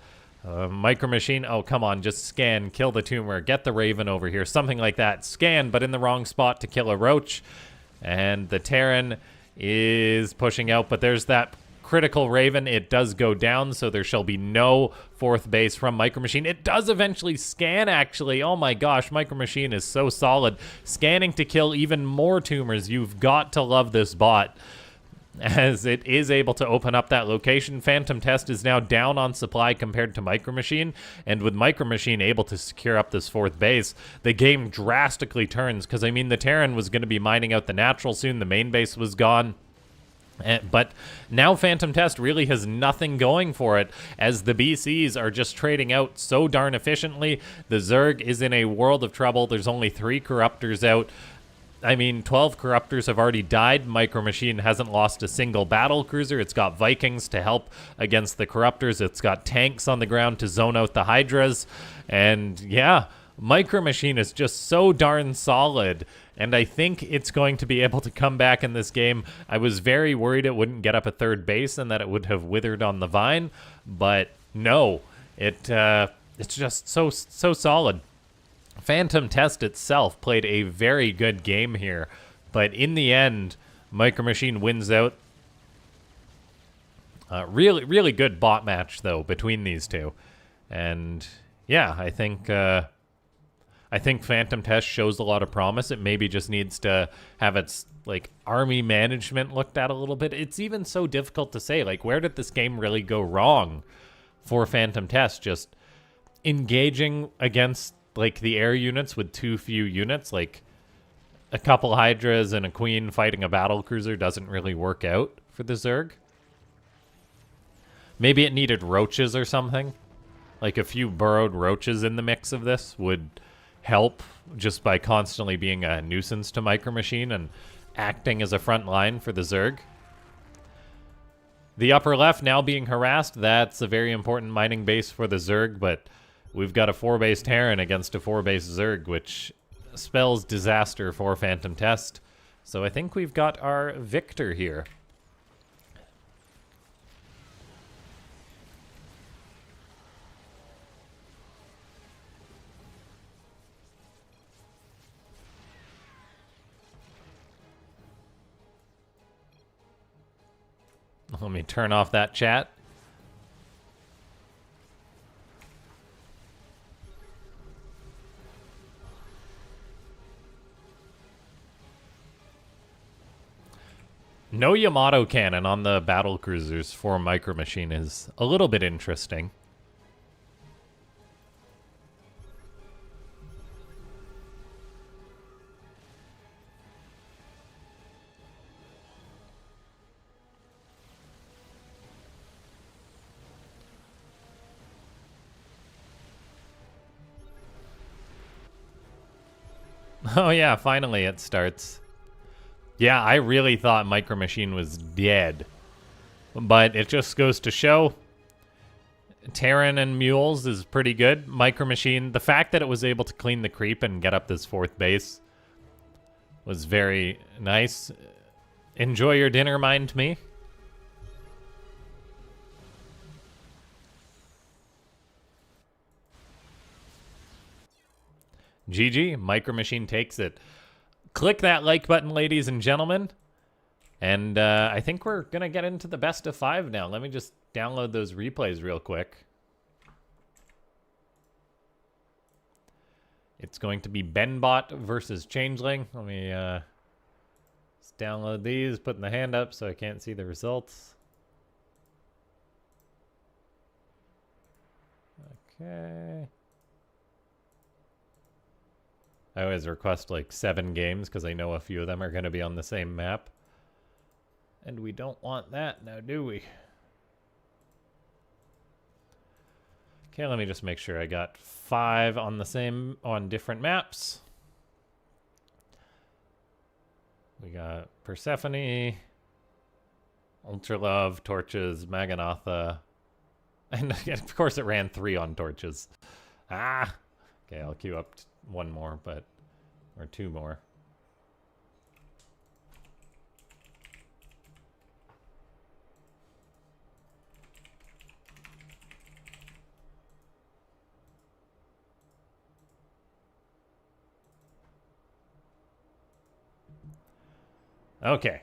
Micro Machine, oh, come on, just scan, kill the tumor, get the Raven over here, something like that. Scan, but in the wrong spot to kill a Roach. And the Terran is pushing out, but there's that critical Raven. It does go down, so there shall be no 4th base from Micro Machine. It does eventually scan, actually. Oh my gosh, Micro Machine is so solid. Scanning to kill even more tumors. You've got to love this bot, as it is able to open up that location. Phantom Test is now down on supply compared to Micro Machine, and with Micro Machine able to secure up this 4th base, the game drastically turns, because, I mean, the Terran was going to be mining out the natural soon. The main base was gone. But now Phantom Test really has nothing going for it, as the BCs are just trading out so darn efficiently. The Zerg is in a world of trouble. There's only 3 Corruptors out. I mean, 12 Corruptors have already died. Micro Machine hasn't lost a single battle cruiser. It's got Vikings to help against the Corruptors. It's got tanks on the ground to zone out the Hydras. And yeah, Micro Machine is just so darn solid, and I think it's going to be able to come back in this game. I was very worried it wouldn't get up a 3rd base and that it would have withered on the vine, but no, it's just so solid. Phantom Test itself played a very good game here, but in the end, Micro Machine wins out. Really good bot match, though, between these two. And yeah, I think Phantom Test shows a lot of promise. It maybe just needs to have its like army management looked at a little bit. It's even so difficult to say, like, where did this game really go wrong for Phantom Test? Just engaging against like the air units with too few units, like a couple Hydras and a Queen fighting a battle cruiser doesn't really work out for the Zerg. Maybe it needed roaches or something. Like a few burrowed roaches in the mix of this would help, just by constantly being a nuisance to Micro Machine and acting as a front line for the Zerg. The upper left now being harassed. That's a very important mining base for the Zerg, but we've got a 4-base Terran against a 4-base Zerg, which spells disaster for Phantom Test. So I think we've got our victor here. Let me turn off that chat. No Yamato cannon on the battle cruisers for Micro Machine is a little bit interesting. Oh yeah, finally it starts. Yeah, I really thought Micro Machine was dead. But it just goes to show Terran and Mules is pretty good. Micro Machine, the fact that it was able to clean the creep and get up this 4th base was very nice. Enjoy your dinner, mind me. GG, Micro Machine takes it. Click that like button, ladies and gentlemen. And I think we're going to get into the best of 5 now. Let me just download those replays real quick. It's going to be BenBot versus Changeling. Let me just download these, putting the hand up so I can't see the results. Okay. I always request like 7 games because I know a few of them are going to be on the same map. And we don't want that now, do we? Okay, let me just make sure I got 5 on the same, on different maps. We got Persephone, Ultra Love, Torches, Maganatha, and of course it ran 3 on Torches. Ah! Okay, I'll queue up 1 more, but, or 2 more. Okay.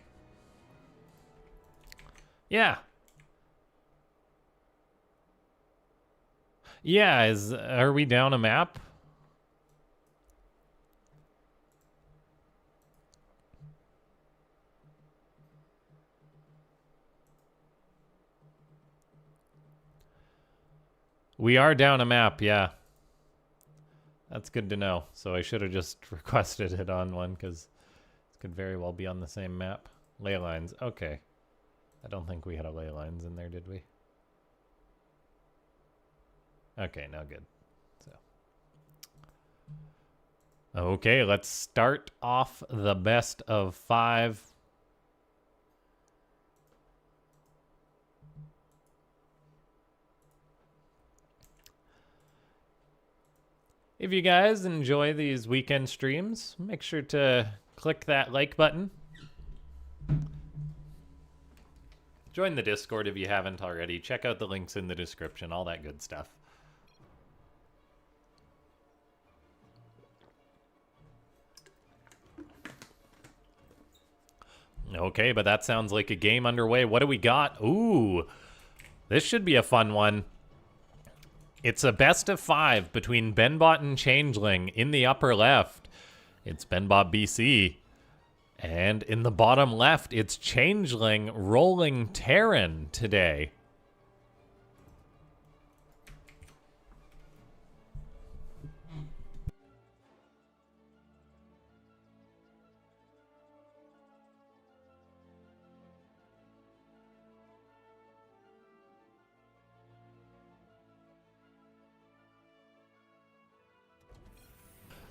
Yeah. Yeah, are we down a map? We are down a map, yeah. That's good to know. So I should have just requested it on one because could very well be on the same map. Ley lines. Okay. I don't think we had a ley lines in there, did we? Okay, now good. So. Okay, let's start off the best of 5. If you guys enjoy these weekend streams, make sure to click that like button. Join the Discord if you haven't already. Check out the links in the description, all that good stuff. Okay, but that sounds like a game underway. What do we got? Ooh, this should be a fun one. It's a best of 5 between BenBot and Changeling. In the upper left, it's BenBotBC. And in the bottom left, it's Changeling rolling Terran today.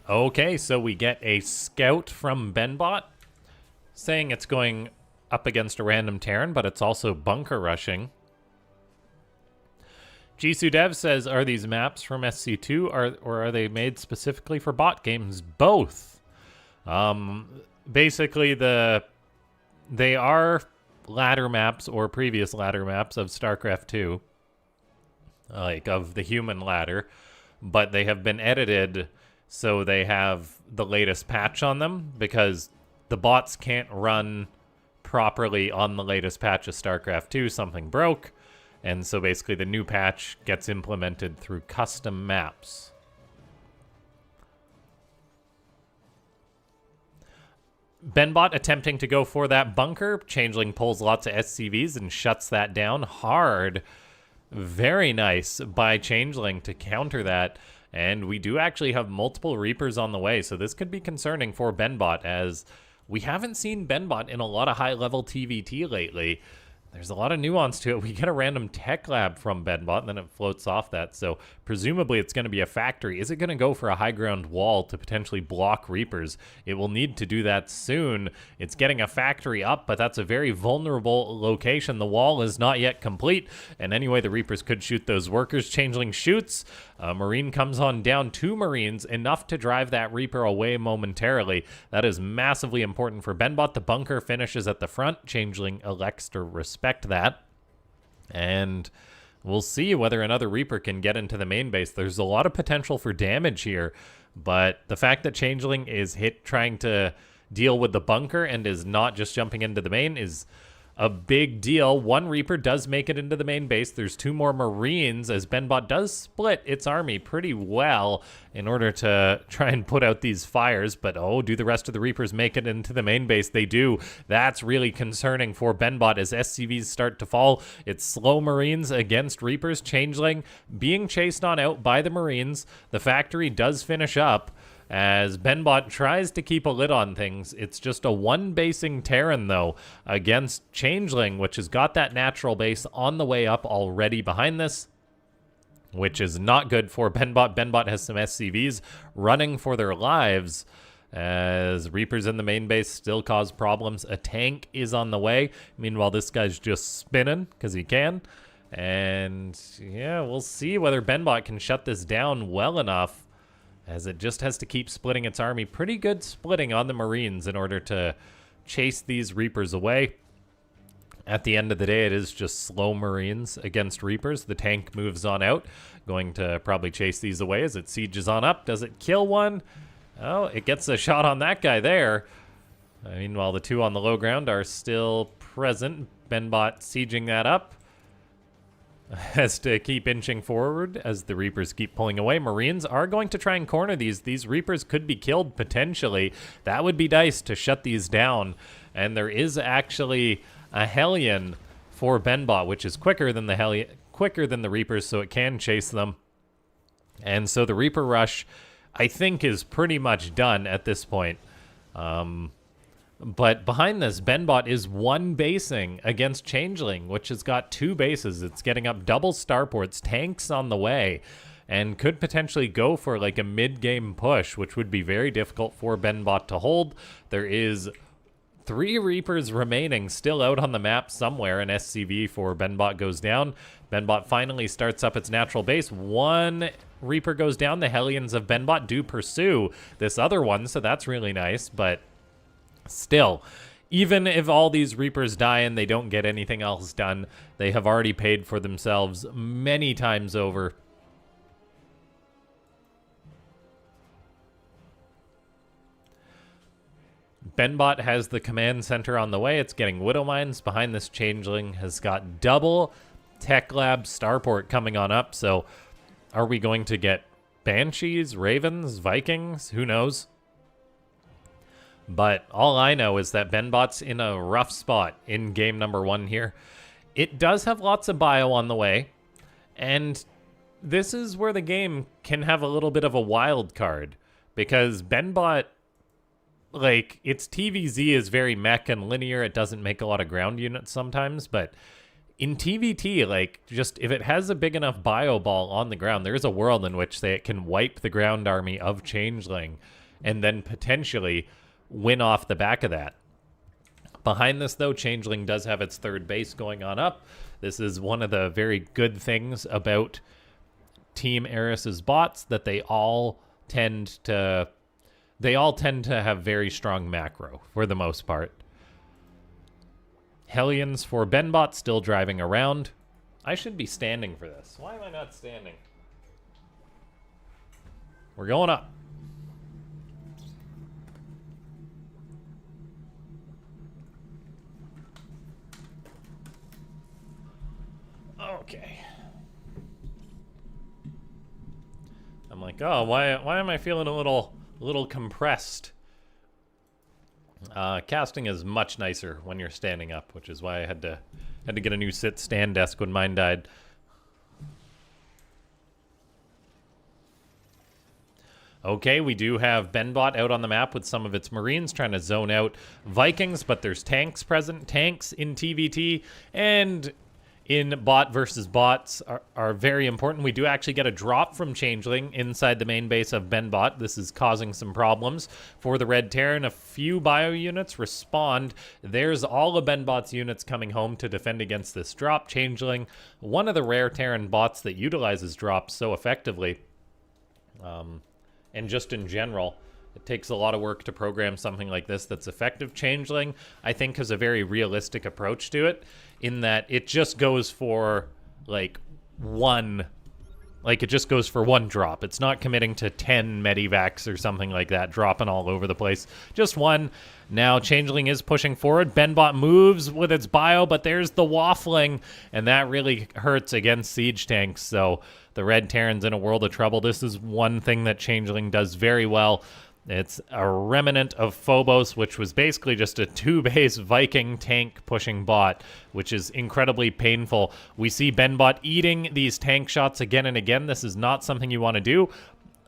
Okay, so we get a scout from BenBot saying it's going up against a random Terran, but it's also bunker rushing. Jisoo Dev says, are these maps from SC2 or are they made specifically for bot games? Both. Basically, they are ladder maps or previous ladder maps of StarCraft 2, like of the human ladder, but they have been edited so they have the latest patch on them because the bots can't run properly on the latest patch of StarCraft 2. Something broke, and so basically the new patch gets implemented through custom maps. BenBot attempting to go for that bunker. Changeling pulls lots of SCVs and shuts that down hard. Very nice by Changeling to counter that. And we do actually have multiple Reapers on the way, so this could be concerning for BenBot, as we haven't seen BenBot in a lot of high-level TVT lately. There's a lot of nuance to it. We get a random tech lab from BenBot, and then it floats off that. So presumably it's going to be a factory. Is it going to go for a high ground wall to potentially block Reapers? It will need to do that soon. It's getting a factory up, but that's a very vulnerable location. The wall is not yet complete. And anyway, the Reapers could shoot those workers. Changeling shoots. Marine comes on down 2 Marines, enough to drive that Reaper away momentarily. That is massively important for BenBot. The bunker finishes at the front. Changeling elects to respect that. And we'll see whether another Reaper can get into the main base. There's a lot of potential for damage here, but the fact that Changeling is trying to deal with the bunker and is not just jumping into the main is a big deal. One Reaper does make it into the main base. There's 2 more Marines as BenBot does split its army pretty well in order to try and put out these fires. But, oh, do the rest of the Reapers make it into the main base? They do. That's really concerning for BenBot as SCVs start to fall. It's slow Marines against Reapers. Changeling being chased on out by the Marines. The factory does finish up as BenBot tries to keep a lid on things. It's just a 1-basing Terran, though, against Changeling, which has got that natural base on the way up already behind this, which is not good for BenBot. BenBot has some SCVs running for their lives as Reapers in the main base still cause problems. A tank is on the way. Meanwhile, this guy's just spinning because he can. And, yeah, we'll see whether BenBot can shut this down well enough, as it just has to keep splitting its army. Pretty good splitting on the Marines in order to chase these Reapers away. At the end of the day, it is just slow Marines against Reapers. The tank moves on out, going to probably chase these away as it sieges on up. Does it kill one? Oh, it gets a shot on that guy there. Meanwhile, the 2 on the low ground are still present. BenBot sieging that up. Has to keep inching forward as the Reapers keep pulling away. Marines are going to try and corner these. These Reapers could be killed potentially. That would be nice to shut these down. And there is actually a Hellion for BenBot, which is quicker than the Reapers, so it can chase them. And so the Reaper rush, I think, is pretty much done at this point. But behind this, BenBot is 1-basing against Changeling, which has got 2 bases. It's getting up double starports, tanks on the way, and could potentially go for like a mid-game push, which would be very difficult for BenBot to hold. There is 3 Reapers remaining still out on the map somewhere. An SCV for BenBot goes down. BenBot finally starts up its natural base. 1 Reaper goes down. The Hellions of BenBot do pursue this other one, so that's really nice, but still, even if all these Reapers die and they don't get anything else done, they have already paid for themselves many times over. BenBot has the command center on the way. It's getting Widow Mines. Behind this, Changeling has got double Tech Lab Starport coming on up. So are we going to get Banshees, Ravens, Vikings? Who knows? But all I know is that BenBot's in a rough spot in game number 1 here. It does have lots of bio on the way, and this is where the game can have a little bit of a wild card, because BenBot, like, its TVZ is very mech and linear. It doesn't make a lot of ground units sometimes, but in TVT, like, just if it has a big enough bio ball on the ground, there is a world in which it can wipe the ground army of Changeling and then potentially win off the back of that. Behind this, though, Changeling does have its 3rd base going on up. This is one of the very good things about Team Eris's bots, that they all tend to have very strong macro for the most part. Hellions for BenBot still driving around. I should be standing for this. Why am I not standing? We're going up. Okay. I'm like, oh, why am I feeling a little compressed? Casting is much nicer when you're standing up, which is why I had to get a new sit-stand desk when mine died. Okay, we do have BenBot out on the map with some of its Marines trying to zone out Vikings, but there's tanks present. Tanks in TVT and in bot versus bots are very important. We do actually get a drop from Changeling inside the main base of BenBot. This is causing some problems for the Red Terran. A few bio units respond. There's all of BenBot's units coming home to defend against this drop. Changeling, one of the rare Terran bots that utilizes drops so effectively. And just in general, it takes a lot of work to program something like this that's effective. Changeling, I think, has a very realistic approach to it, in that it just goes for, like, one Like, it just goes for 1 drop. It's not committing to 10 medivacs or something like that, dropping all over the place. Just 1. Now, Changeling is pushing forward. BenBot moves with its bio, but there's the waffling, and that really hurts against siege tanks. So the Red Terran's in a world of trouble. This is one thing that Changeling does very well. It's a remnant of Phobos, which was basically just a 2-base Viking tank pushing bot, which is incredibly painful. We see BenBot eating these tank shots again and again. This is not something you want to do.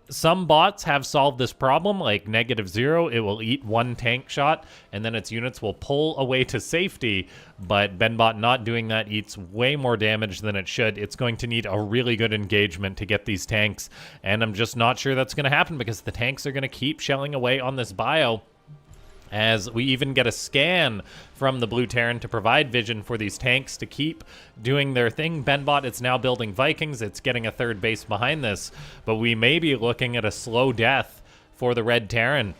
Some bots have solved this problem, like -0. It will eat 1 tank shot, and then its units will pull away to safety. But BenBot not doing that eats way more damage than it should. It's going to need a really good engagement to get these tanks, and I'm just not sure that's going to happen because the tanks are going to keep shelling away on this bio. As we even get a scan from the Blue Terran to provide vision for these tanks to keep doing their thing. BenBot is now building Vikings. It's getting a 3rd base behind this, but we may be looking at a slow death for the Red Terran.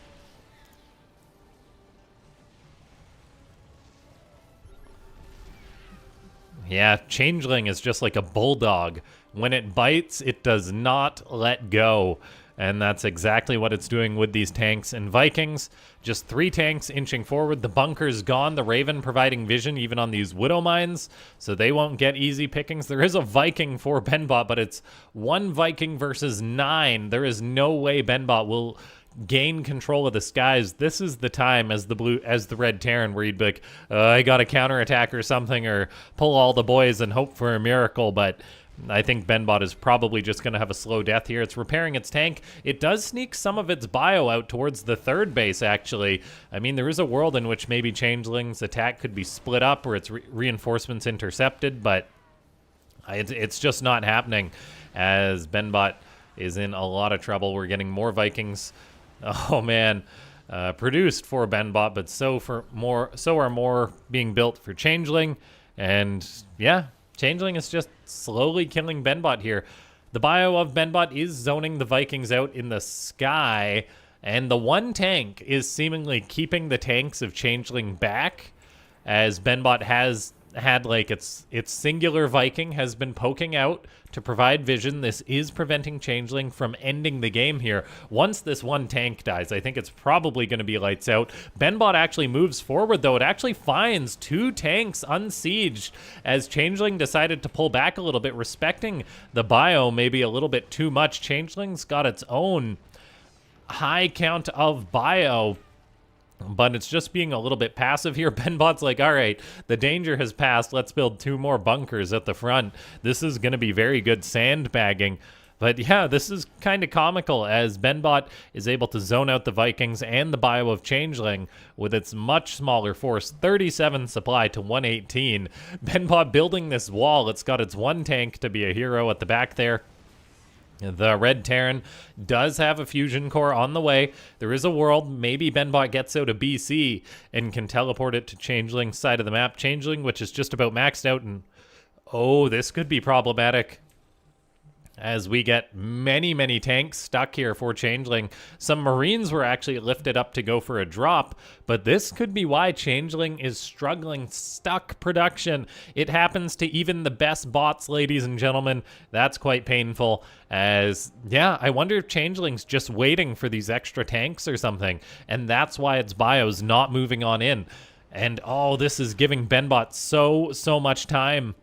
Yeah, Changeling is just like a bulldog. When it bites, it does not let go. And that's exactly what it's doing with these tanks and Vikings. Just 3 tanks inching forward. The bunker's gone. The Raven providing vision even on these Widow Mines, so they won't get easy pickings. There is a Viking for BenBot, but it's 1 Viking versus 9. There is no way BenBot will gain control of the skies. This is the time as the Red Terran where you'd be like, I got a counterattack or something, or pull all the boys and hope for a miracle, but I think BenBot is probably just going to have a slow death here. It's repairing its tank. It does sneak some of its bio out towards the 3rd base, actually. I mean, there is a world in which maybe Changeling's attack could be split up or its reinforcements intercepted, but it's just not happening as BenBot is in a lot of trouble. We're getting more Vikings. Oh, man. Produced for BenBot, but so are more being built for Changeling. And, yeah, Changeling is just slowly killing BenBot here. The bio of BenBot is zoning the Vikings out in the sky, and the 1 tank is seemingly keeping the tanks of Changeling back, as BenBot has had, like, its singular Viking has been poking out to provide vision. This is preventing Changeling from ending the game here. Once this 1 tank dies, I think it's probably going to be lights out. BenBot actually moves forward, though. It actually finds 2 tanks unsieged as Changeling decided to pull back a little bit, respecting the bio maybe a little bit too much. Changeling's got its own high count of bio, but it's just being a little bit passive here. BenBot's like, all right, the danger has passed. Let's build 2 more bunkers at the front. This is going to be very good sandbagging. But yeah, this is kind of comical as BenBot is able to zone out the Vikings and the bio of Changeling with its much smaller force, 37 supply to 118. BenBot building this wall. It's got its 1 tank to be a hero at the back there. The Red Terran does have a fusion core on the way. There is a world. Maybe BenBot gets out of BC and can teleport it to Changeling's side of the map. Changeling, which is just about maxed out. And oh, this could be problematic as we get many, many tanks stuck here for Changeling. Some Marines were actually lifted up to go for a drop, but this could be why Changeling is struggling. Stuck production. It happens to even the best bots, ladies and gentlemen. That's quite painful. As, yeah, I wonder if Changeling's just waiting for these extra tanks or something, and that's why its bio's not moving on in. And, oh, this is giving BenBot so much time.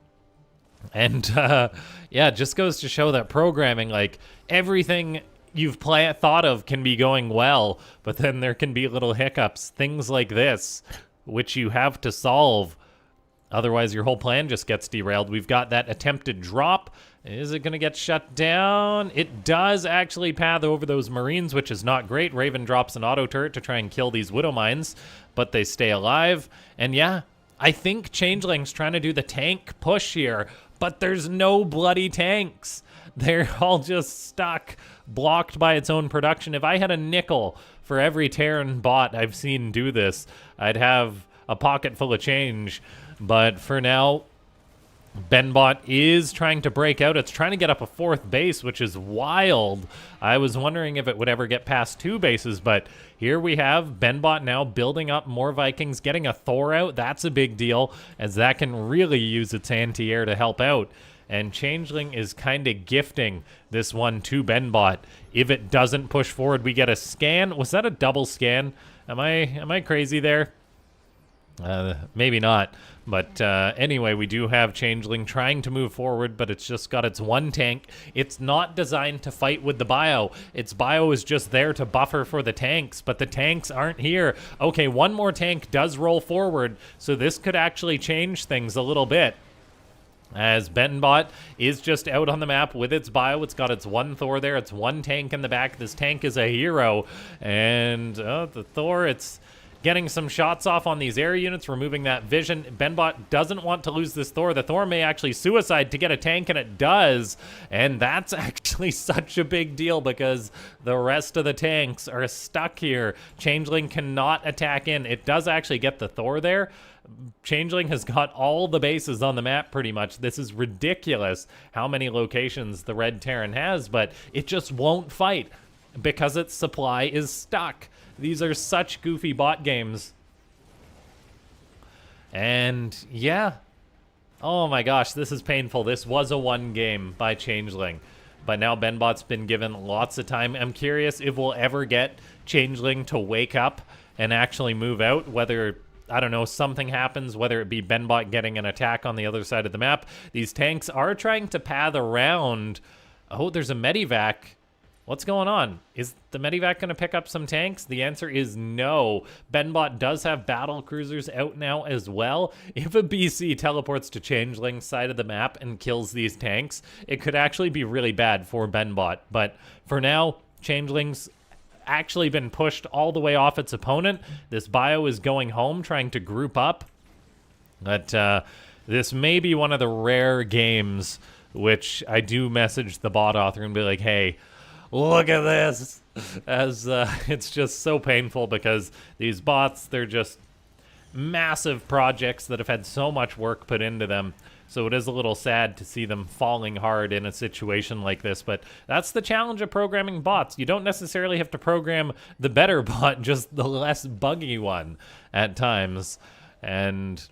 And, yeah, it just goes to show that programming, like, everything you've thought of can be going well, but then there can be little hiccups, things like this, which you have to solve. Otherwise, your whole plan just gets derailed. We've got that attempted drop. Is it going to get shut down? It does actually path over those Marines, which is not great. Raven drops an auto turret to try and kill these Widow Mines, but they stay alive. And, yeah, I think Changeling's trying to do the tank push here, but there's no bloody tanks. They're all just stuck, blocked by its own production. If I had a nickel for every Terran bot I've seen do this, I'd have a pocket full of change. But for now, BenBot is trying to break out. It's trying to get up a 4th base, which is wild. I was wondering if it would ever get past 2 bases, but here we have BenBot now building up more Vikings, getting a Thor out. That's a big deal, as that can really use its anti-air to help out. And Changeling is kind of gifting this one to BenBot. If it doesn't push forward, we get a scan. Was that a double scan? Am I crazy there? Maybe not. But anyway, we do have Changeling trying to move forward, but it's just got its one tank. It's not designed to fight with the bio. Its bio is just there to buffer for the tanks, but the tanks aren't here. Okay, one more tank does roll forward, so this could actually change things a little bit. As BenBot is just out on the map with its bio. It's got its one Thor there. It's one tank in the back. This tank is a hero. And the Thor, it's getting some shots off on these air units, removing that vision. BenBot doesn't want to lose this Thor. The Thor may actually suicide to get a tank, and it does. And that's actually such a big deal because the rest of the tanks are stuck here. Changeling cannot attack in. It does actually get the Thor there. Changeling has got all the bases on the map pretty much. This is ridiculous how many locations the Red Terran has, but it just won't fight because its supply is stuck. These are such goofy bot games. And yeah. Oh my gosh, this is painful. This was a one game by Changeling. But now BenBot's been given lots of time. I'm curious if we'll ever get Changeling to wake up and actually move out, whether, I don't know, something happens, whether it be BenBot getting an attack on the other side of the map. These tanks are trying to path around. Oh, there's a Medivac. What's going on? Is the Medivac going to pick up some tanks? The answer is no. BenBot does have battle cruisers out now as well. If a BC teleports to Changeling's side of the map and kills these tanks, it could actually be really bad for BenBot. But for now, Changeling's actually been pushed all the way off its opponent. This bio is going home, trying to group up. But this may be one of the rare games which I do message the bot author and be like, hey, look at this. As it's just so painful because these bots, they're just massive projects that have had so much work put into them. So it is a little sad to see them falling hard in a situation like this, but that's the challenge of programming bots. You don't necessarily have to program the better bot, just the less buggy one at times. And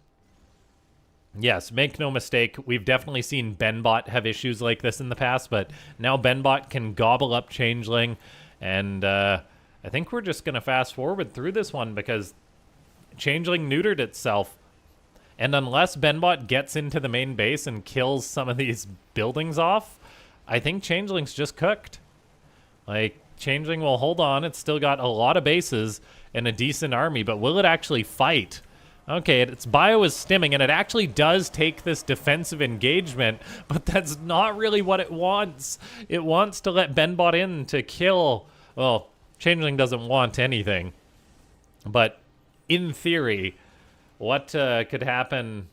yes, make no mistake, we've definitely seen BenBot have issues like this in the past, but now BenBot can gobble up Changeling, and I think we're just going to fast forward through this one because Changeling neutered itself. And unless BenBot gets into the main base and kills some of these buildings off, I think Changeling's just cooked. Like, Changeling will hold on. It's still got a lot of bases and a decent army, but will it actually fight? Okay, its bio is stimming, and it actually does take this defensive engagement, but that's not really what it wants. It wants to let BenBot in to kill. Well, Changeling doesn't want anything. But in theory, what could happen?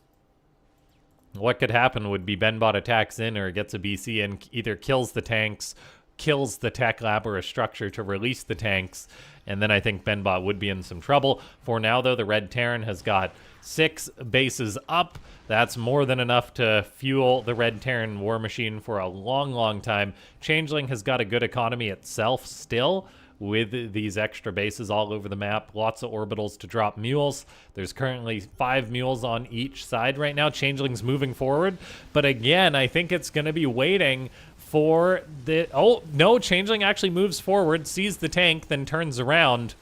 What could happen would be BenBot attacks in or gets a BC and either kills the tanks, kills the tech lab or a structure to release the tanks, and then I think BenBot would be in some trouble. For now, though, the Red Terran has got 6 bases up. That's more than enough to fuel the Red Terran war machine for a long, long time. Changeling has got a good economy itself still, with these extra bases all over the map. Lots of orbitals to drop mules. There's currently 5 mules on each side right now. Changeling's moving forward. But again, I think it's going to be waiting for the... Oh, no, Changeling actually moves forward, sees the tank, then turns around.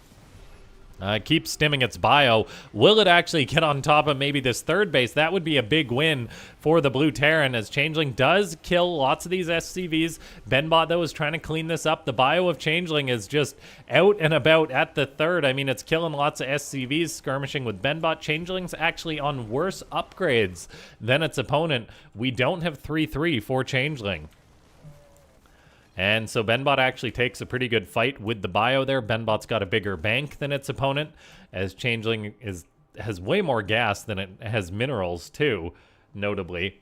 Keeps stimming its bio. Will it actually get on top of maybe this third base? That would be a big win for the Blue Terran, as Changeling does kill lots of these SCVs. BenBot, though, is trying to clean this up. The bio of Changeling is just out and about at the third. I mean, it's killing lots of SCVs, skirmishing with BenBot. Changeling's actually on worse upgrades than its opponent. We don't have 3-3 for Changeling. And so BenBot actually takes a pretty good fight with the bio there. BenBot's got a bigger bank than its opponent, as Changeling has way more gas than it has minerals too, notably.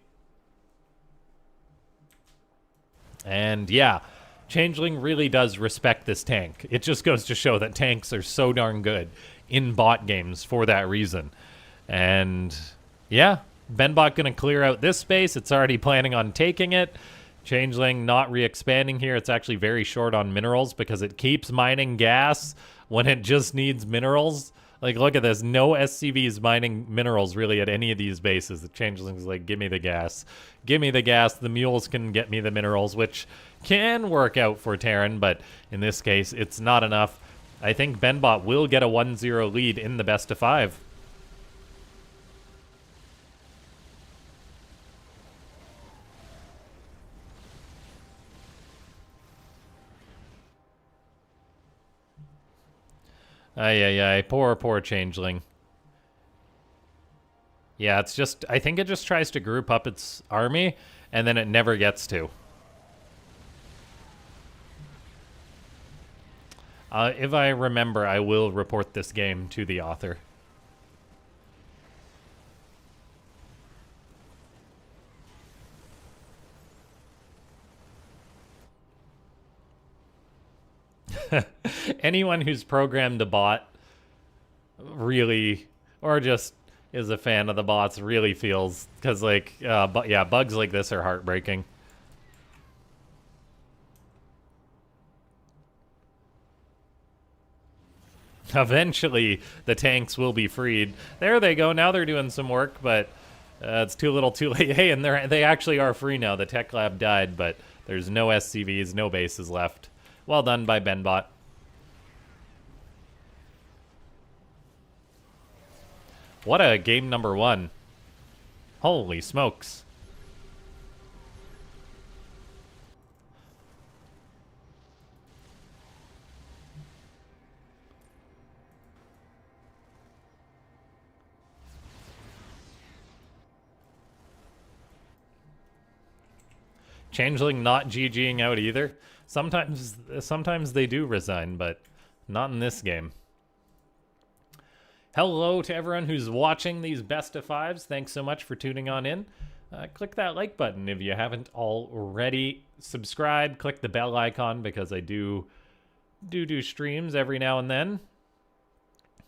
And yeah, Changeling really does respect this tank. It just goes to show that tanks are so darn good in bot games for that reason. And yeah, BenBot gonna clear out this space. It's already planning on taking it. Changeling not re-expanding here. It's actually very short on minerals because it keeps mining gas when it just needs minerals. Like, look at this. No SCVs mining minerals really at any of these bases. The Changeling's like, give me the gas. Give me the gas. The mules can get me the minerals, which can work out for Terran, but in this case, it's not enough. I think BenBot will get a 1-0 lead in the best of 5. Ay, poor Changeling. Yeah, it's just, I think it just tries to group up its army, and then it never gets to. If I remember, I will report this game to the author. Anyone who's programmed a bot really, or just is a fan of the bots, really feels, because, like, but yeah, bugs like this are heartbreaking. Eventually, the tanks will be freed. There they go. Now they're doing some work, but it's too little too late. Hey, and they actually are free now. The tech lab died, but there's no SCVs, no bases left. Well done by BenBot. What a game number 1. Holy smokes. Changeling not GGing out either. Sometimes they do resign, but not in this game. Hello to everyone who's watching these best of 5s. Thanks so much for tuning on in. Click that like button if you haven't already. Subscribe, click the bell icon because I do streams every now and then.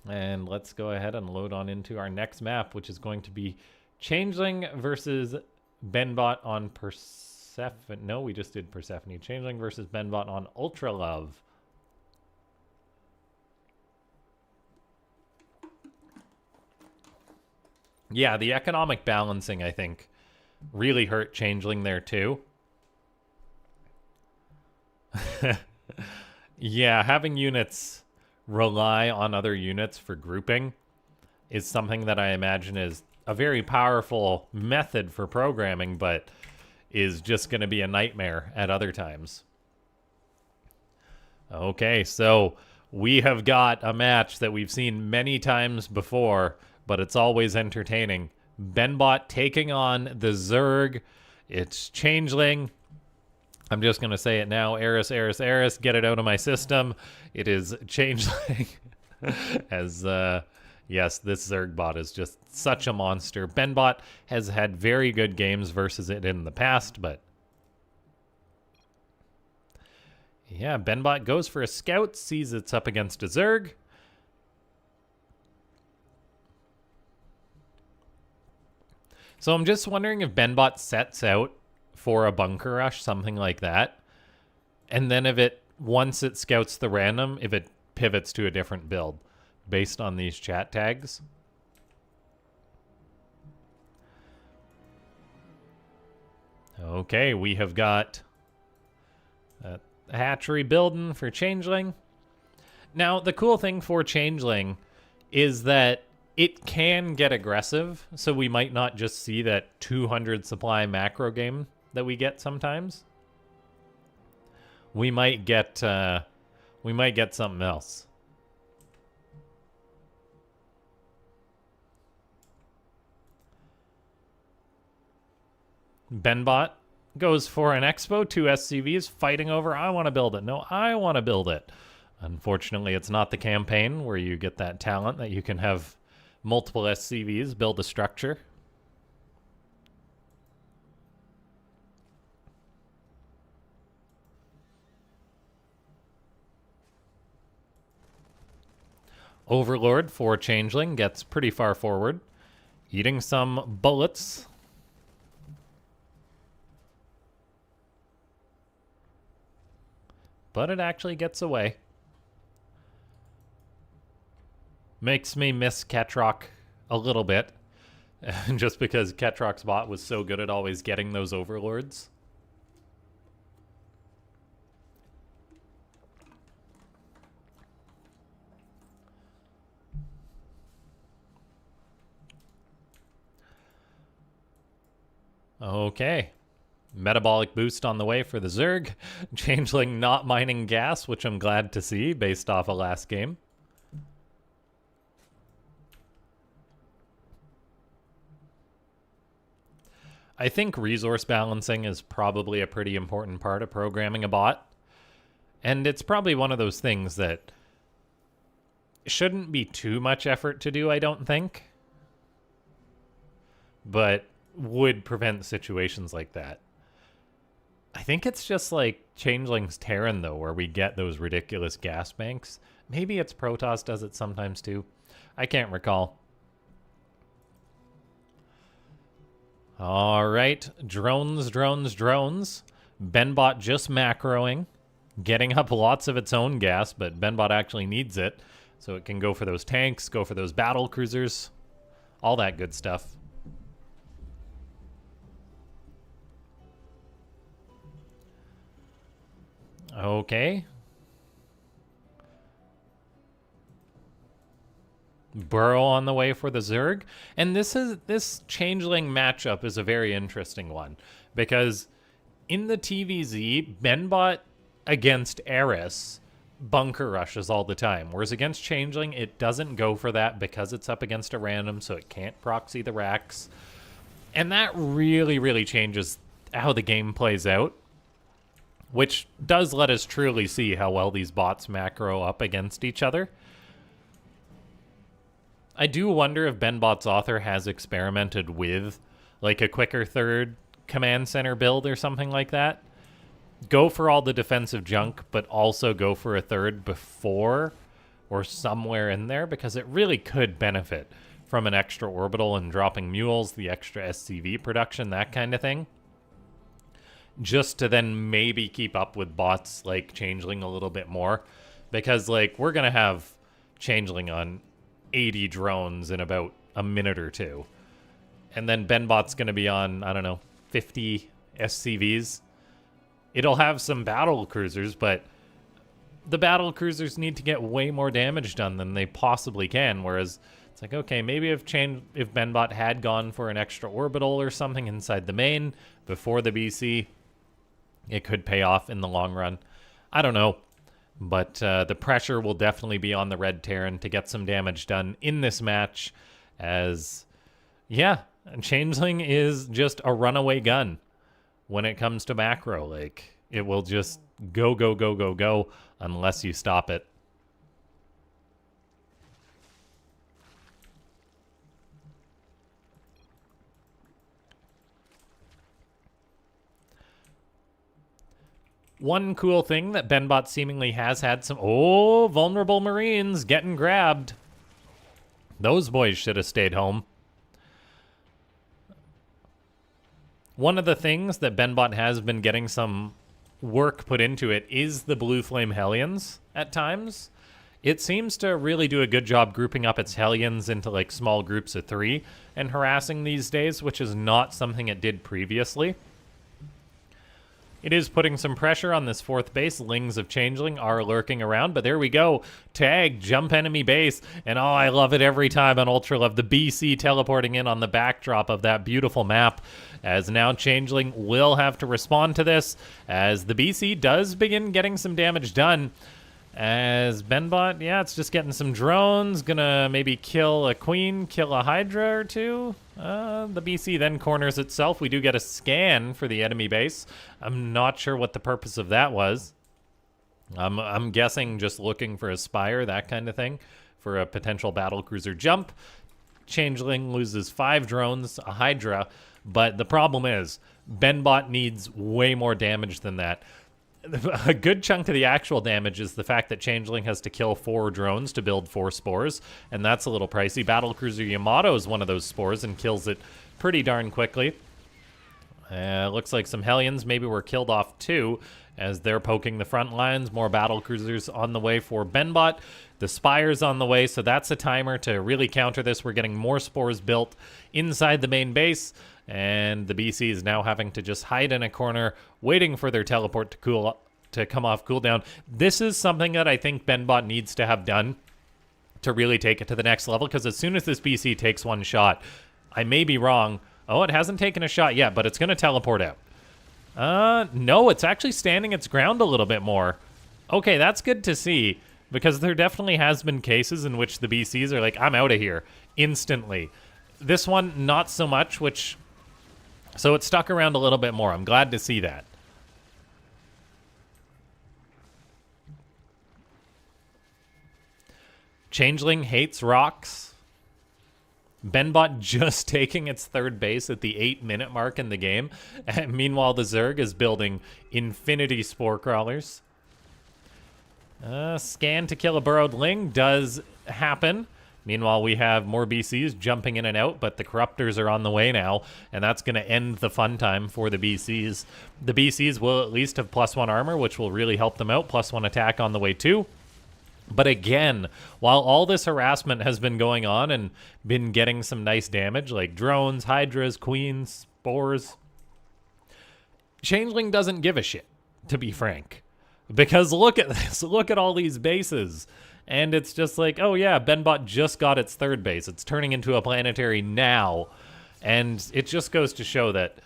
And let's go ahead and load on into our next map, which is going to be Changeling versus BenBot on Persephone. No, we just did Persephone. Changeling versus BenBot on Ultra Love. Yeah, the economic balancing, I think, really hurt Changeling there too. Yeah, having units rely on other units for grouping is something that I imagine is a very powerful method for programming, but is just going to be a nightmare at other times. Okay, so we have got a match that we've seen many times before, but it's always entertaining. BenBot taking on the Zerg. It's Changeling. I'm just going to say it now. Eris, get it out of my system. It is Changeling. As, yes, this Zerg bot is just such a monster. BenBot has had very good games versus it in the past, but yeah, BenBot goes for a scout, sees it's up against a Zerg. So I'm just wondering if BenBot sets out for a bunker rush, something like that. And then if it, once it scouts the random, if it pivots to a different build based on these chat tags. Okay, we have got a hatchery building for Changeling. Now, the cool thing for Changeling is that it can get aggressive, so we might not just see that 200 supply macro game that we get sometimes. We might get something else. BenBot goes for an expo, 2 SCVs fighting over, I want to build it. No, I want to build it. Unfortunately, it's not the campaign where you get that talent that you can have multiple SCVs build a structure. Overlord for Changeling gets pretty far forward, eating some bullets. But it actually gets away. Makes me miss Ketrock a little bit. Just because Ketrock's bot was so good at always getting those overlords. Okay. Metabolic boost on the way for the Zerg. Changeling not mining gas, which I'm glad to see based off of last game. I think resource balancing is probably a pretty important part of programming a bot. And it's probably one of those things that shouldn't be too much effort to do, I don't think. But would prevent situations like that. I think it's just like Changeling's Terran, though, where we get those ridiculous gas banks. Maybe it's Protoss does it sometimes, too. I can't recall. All right. Drones, drones, drones. BenBot just macroing. Getting up lots of its own gas, but BenBot actually needs it. So it can go for those tanks, go for those battle cruisers. All that good stuff. Okay. Burrow on the way for the Zerg. And this Changeling matchup is a very interesting one. Because in the TVZ, BenBot against Eris bunker rushes all the time. Whereas against Changeling, it doesn't go for that because it's up against a random, so it can't proxy the racks. And that really, really changes how the game plays out. Which does let us truly see how well these bots macro up against each other. I do wonder if BenBot's author has experimented with like a quicker third command center build or something like that. Go for all the defensive junk, but also go for a third before or somewhere in there, because it really could benefit from an extra orbital and dropping mules, the extra SCV production, that kind of thing. Just to then maybe keep up with bots like Changeling a little bit more. Because, like, we're going to have Changeling on 80 drones in about a minute or two. And then BenBot's going to be on, I don't know, 50 SCVs. It'll have some battle cruisers, but the battle cruisers need to get way more damage done than they possibly can. Whereas it's like, okay, maybe if BenBot had gone for an extra orbital or something inside the main before the BC, it could pay off in the long run. I don't know. But the pressure will definitely be on the Red Terran to get some damage done in this match. As, yeah, Changeling is just a runaway gun when it comes to macro. Like, it will just go, go, go, go, go unless you stop it. One cool thing that BenBot seemingly has had some... Oh, vulnerable Marines getting grabbed. Those boys should have stayed home. One of the things that BenBot has been getting some work put into it is the Blue Flame Hellions at times. It seems to really do a good job grouping up its Hellions into like small groups of 3 and harassing these days, which is not something it did previously. It is putting some pressure on this 4th base. Lings of Changeling are lurking around, but there we go. Tag, jump enemy base, and oh, I love it every time on Ultra Love. The BC teleporting in on the backdrop of that beautiful map, as now Changeling will have to respond to this, as the BC does begin getting some damage done. As BenBot, yeah, it's just getting some drones, gonna maybe kill a queen, kill a hydra or two. The BC then corners itself. We do get a scan for the enemy base. I'm not sure what the purpose of that was. I'm guessing just looking for a spire, that kind of thing, for a potential battlecruiser jump. Changeling loses 5 drones, a hydra, but the problem is BenBot needs way more damage than that. A good chunk of the actual damage is the fact that Changeling has to kill 4 drones to build 4 spores, and that's a little pricey. Battlecruiser Yamato is one of those spores and kills it pretty darn quickly. Looks like some Hellions maybe were killed off too, as they're poking the front lines. More battle cruisers on the way for BenBot. The Spire's on the way, so that's a timer to really counter this. We're getting more spores built inside the main base, and the BC is now having to just hide in a corner, waiting for their teleport to come off cooldown. This is something that I think BenBot needs to have done to really take it to the next level, because as soon as this BC takes one shot, I may be wrong. Oh, it hasn't taken a shot yet, but it's going to teleport out. No, it's actually standing its ground a little bit more. Okay, that's good to see, because there definitely has been cases in which the BCs are like, I'm out of here, instantly. This one, not so much, so it stuck around a little bit more. I'm glad to see that. Changeling hates rocks. BenBot just taking its third base at the 8-minute mark in the game. And meanwhile, the Zerg is building infinity spore crawlers. Scan to kill a burrowed ling does happen. Meanwhile, we have more BCs jumping in and out, but the Corruptors are on the way now, and that's going to end the fun time for the BCs. The BCs will at least have +1 armor, which will really help them out. +1 attack on the way too. But again, while all this harassment has been going on and been getting some nice damage, like drones, hydras, queens, spores, Changeling doesn't give a shit, to be frank. Because look at this, look at all these bases. And it's just like, oh yeah, BenBot just got its third base. It's turning into a planetary now. And it just goes to show that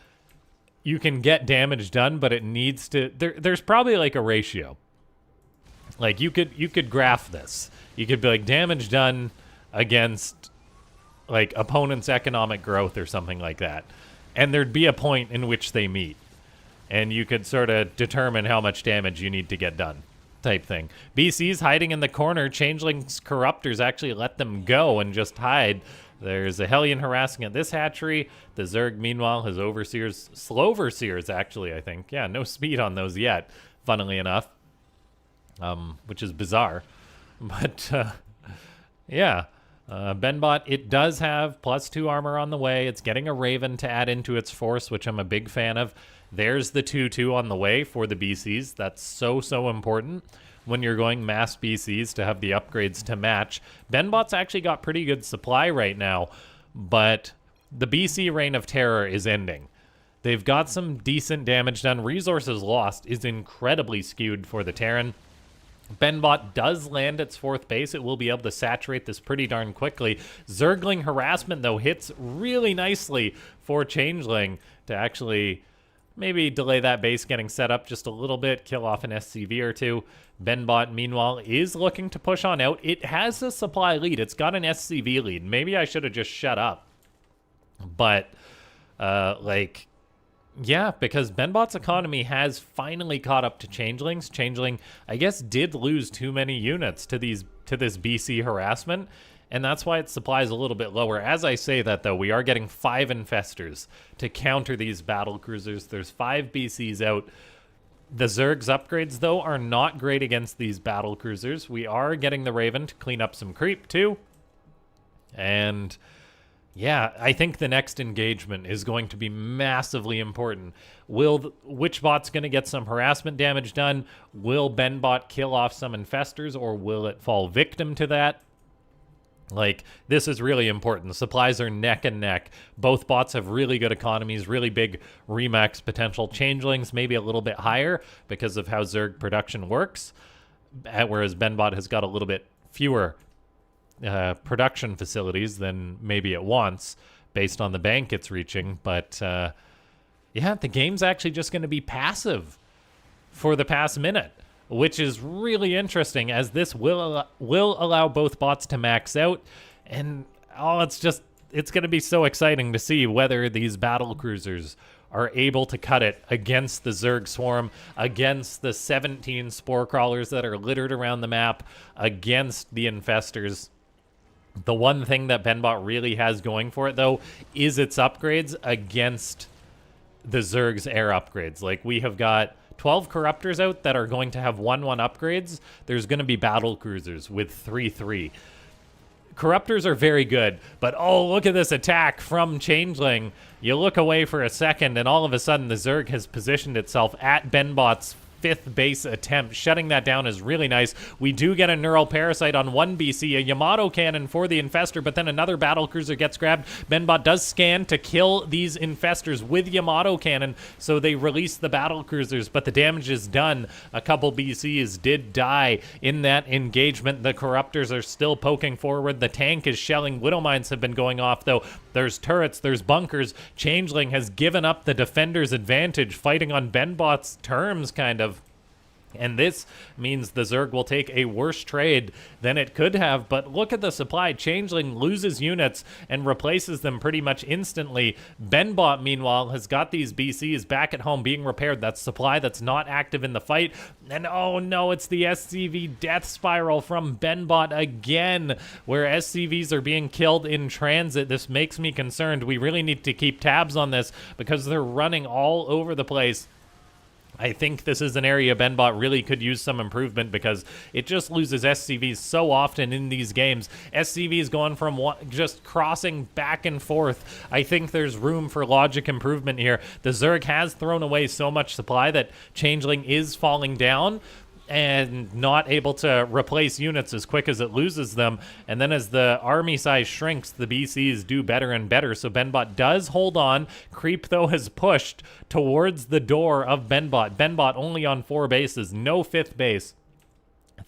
you can get damage done, but it needs to... There's probably like a ratio. Like, you could graph this. You could be like, damage done against, like, opponent's economic growth or something like that. And there'd be a point in which they meet. And you could sort of determine how much damage you need to get done, type thing. BC's hiding in the corner. Changeling's Corruptors actually let them go and just hide. There's a Hellion harassing at this hatchery. The Zerg, meanwhile, has Overseers. Sloverseers, actually, I think. Yeah, no speed on those yet, funnily enough. Which is bizarre. But, yeah. BenBot, it does have +2 armor on the way. It's getting a Raven to add into its force, which I'm a big fan of. There's the 2-2 on the way for the BCs. That's so, so important when you're going mass BCs to have the upgrades to match. BenBot's actually got pretty good supply right now, but the BC reign of terror is ending. They've got some decent damage done. Resources lost is incredibly skewed for the Terran. BenBot does land its 4th base. It will be able to saturate this pretty darn quickly. Zergling harassment, though, hits really nicely for Changeling to actually maybe delay that base getting set up just a little bit, kill off an SCV or two. BenBot, meanwhile, is looking to push on out. It has a supply lead. It's got an SCV lead. Maybe I should have just shut up. But, like... yeah, because BenBot's economy has finally caught up to Changeling's. Changeling, I guess, did lose too many units to this BC harassment, and that's why its supply is a little bit lower. As I say that, though, we are getting 5 Infestors to counter these battle cruisers. There's 5 BCs out. The Zerg's upgrades, though, are not great against these battle cruisers. We are getting the Raven to clean up some creep, too. And... yeah, I think the next engagement is going to be massively important. Which bot's going to get some harassment damage done? Will BenBot kill off some Infestors, or will it fall victim to that? Like, this is really important. The supplies are neck and neck. Both bots have really good economies, really big remax potential. Changelings maybe a little bit higher because of how Zerg production works, whereas BenBot has got a little bit fewer production facilities than maybe it wants based on the bank it's reaching. But yeah, the game's actually just going to be passive for the past minute, which is really interesting, as this will allow both bots to max out. And oh, it's going to be so exciting to see whether these battle cruisers are able to cut it against the Zerg swarm, against the 17 spore crawlers that are littered around the map, against the Infestors. The one thing that BenBot really has going for it, though, is its upgrades against the Zerg's air upgrades. Like, we have got 12 Corruptors out that are going to have 1-1 upgrades. There's going to be battle cruisers with 3-3. Corruptors are very good, but oh, look at this attack from Changeling. You look away for a second, and all of a sudden the Zerg has positioned itself at BenBot's 5th base attempt. Shutting that down is really nice. We do get a Neural Parasite on 1 BC, a Yamato Cannon for the Infestor, but then another Battlecruiser gets grabbed. BenBot does scan to kill these Infestors with Yamato Cannon, so they release the Battlecruisers, but the damage is done. A couple BCs did die in that engagement. The Corruptors are still poking forward. The tank is shelling. Widow Mines have been going off, though. There's turrets, there's bunkers. Changeling has given up the defender's advantage, fighting on BenBot's terms, kind of. And this means the Zerg will take a worse trade than it could have. But look at the supply. Changeling loses units and replaces them pretty much instantly. BenBot, meanwhile, has got these BCs back at home being repaired. That's supply that's not active in the fight. And oh no, it's the SCV death spiral from BenBot again, where SCVs are being killed in transit. This makes me concerned. We really need to keep tabs on this because they're running all over the place. I think this is an area BenBot really could use some improvement because it just loses SCVs so often in these games. SCVs going from just crossing back and forth. I think there's room for logic improvement here. The Zerg has thrown away so much supply that Changeling is falling down and not able to replace units as quick as it loses them. And then as the army size shrinks, the BCs do better and better. So BenBot does hold on. Creep, though, has pushed towards the door of BenBot. BenBot only on 4 bases, no 5th base.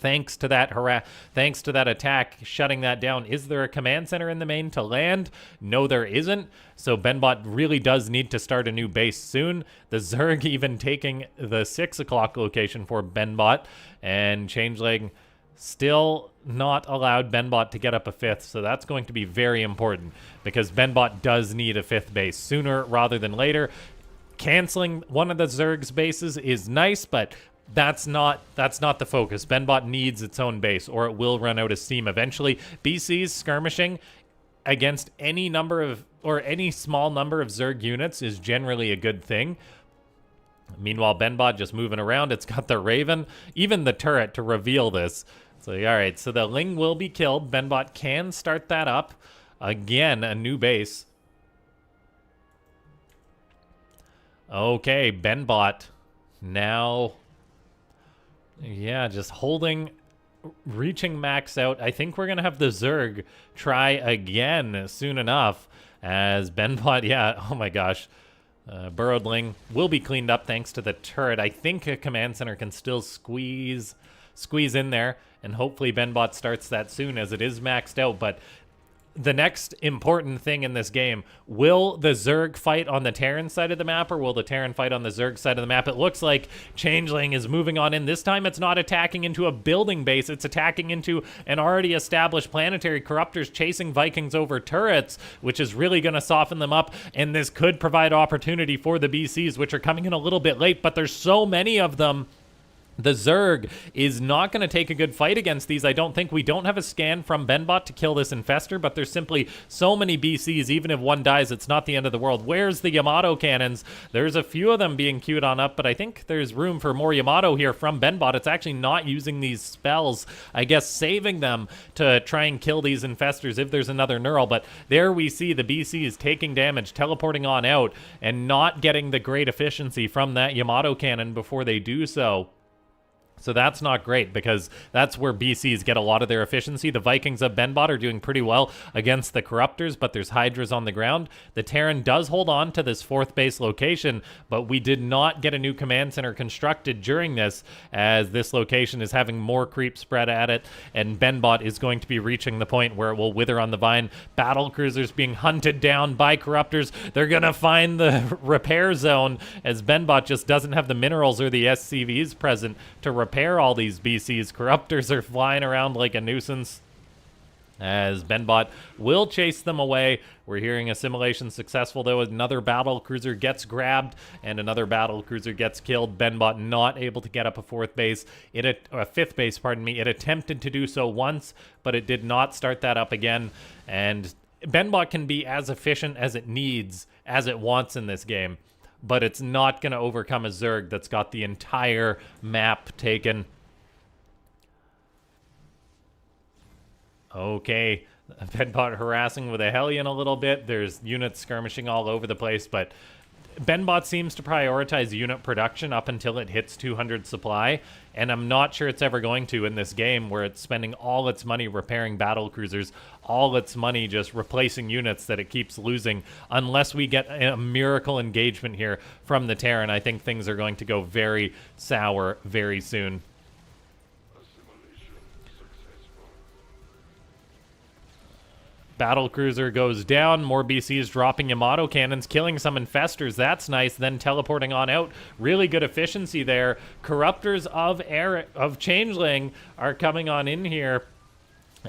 Thanks to that attack, shutting that down. Is there a command center in the main to land? No, there isn't. So BenBot really does need to start a new base soon. The Zerg even taking the 6 o'clock location for BenBot, and Changeling still not allowed BenBot to get up a 5th. So that's going to be very important because BenBot does need a 5th base sooner rather than later. Canceling one of the Zerg's bases is nice, but that's not the focus. BenBot needs its own base or it will run out of steam eventually. BC's skirmishing against any number of, or any small number of Zerg units is generally a good thing. Meanwhile, BenBot just moving around. It's got the Raven, even the turret to reveal this. So, all right, so the Ling will be killed. BenBot can start that up. Again, a new base. Okay, BenBot now... yeah, just holding, reaching max out. I think we're going to have the Zerg try again soon enough as BenBot, yeah, oh my gosh. Burrowed Ling will be cleaned up thanks to the turret. I think a command center can still squeeze in there, and hopefully BenBot starts that soon as it is maxed out, but the next important thing in this game, will the Zerg fight on the Terran side of the map, or will the Terran fight on the Zerg side of the map? It looks like Changeling is moving on in. This time it's not attacking into a building base, it's attacking into an already established planetary. Corruptors chasing Vikings over turrets, which is really going to soften them up, and this could provide opportunity for the BCs, which are coming in a little bit late, but there's so many of them. The Zerg is not going to take a good fight against these, I don't think. We don't have a scan from BenBot to kill this Infestor, but there's simply so many BCs, even if one dies, it's not the end of the world. Where's the Yamato cannons? There's a few of them being queued on up, but I think there's room for more Yamato here from BenBot. It's actually not using these spells, I guess saving them to try and kill these Infestors if there's another Neural, but there we see the BCs taking damage, teleporting on out, and not getting the great efficiency from that Yamato cannon before they do so. So that's not great because that's where BCs get a lot of their efficiency. The Vikings of BenBot are doing pretty well against the Corruptors, but there's Hydras on the ground. The Terran does hold on to this 4th base location, but we did not get a new command center constructed during this, as this location is having more creep spread at it, and BenBot is going to be reaching the point where it will wither on the vine. Battle cruisers being hunted down by Corruptors. They're going to find the repair zone, as BenBot just doesn't have the minerals or the SCVs present to repair all these BCs. Corruptors are flying around like a nuisance, as BenBot will chase them away. We're hearing assimilation successful, though. Another battle cruiser gets grabbed and another battle cruiser gets killed. BenBot not able to get up a 4th base. A 5th base, pardon me. It attempted to do so once, but it did not start that up again. And BenBot can be as efficient as it needs, as it wants in this game, but it's not going to overcome a Zerg that's got the entire map taken. Okay, BenBot harassing with a Hellion a little bit. There's units skirmishing all over the place, but BenBot seems to prioritize unit production up until it hits 200 supply, and I'm not sure it's ever going to in this game where it's spending all its money repairing battle cruisers, all its money just replacing units that it keeps losing. Unless we get a miracle engagement here from the Terran, I think things are going to go very sour very soon. Battle cruiser goes down. More BCs dropping Yamato cannons, killing some infestors. That's nice. Then teleporting on out. Really good efficiency there. Corruptors of Changeling are coming on in here.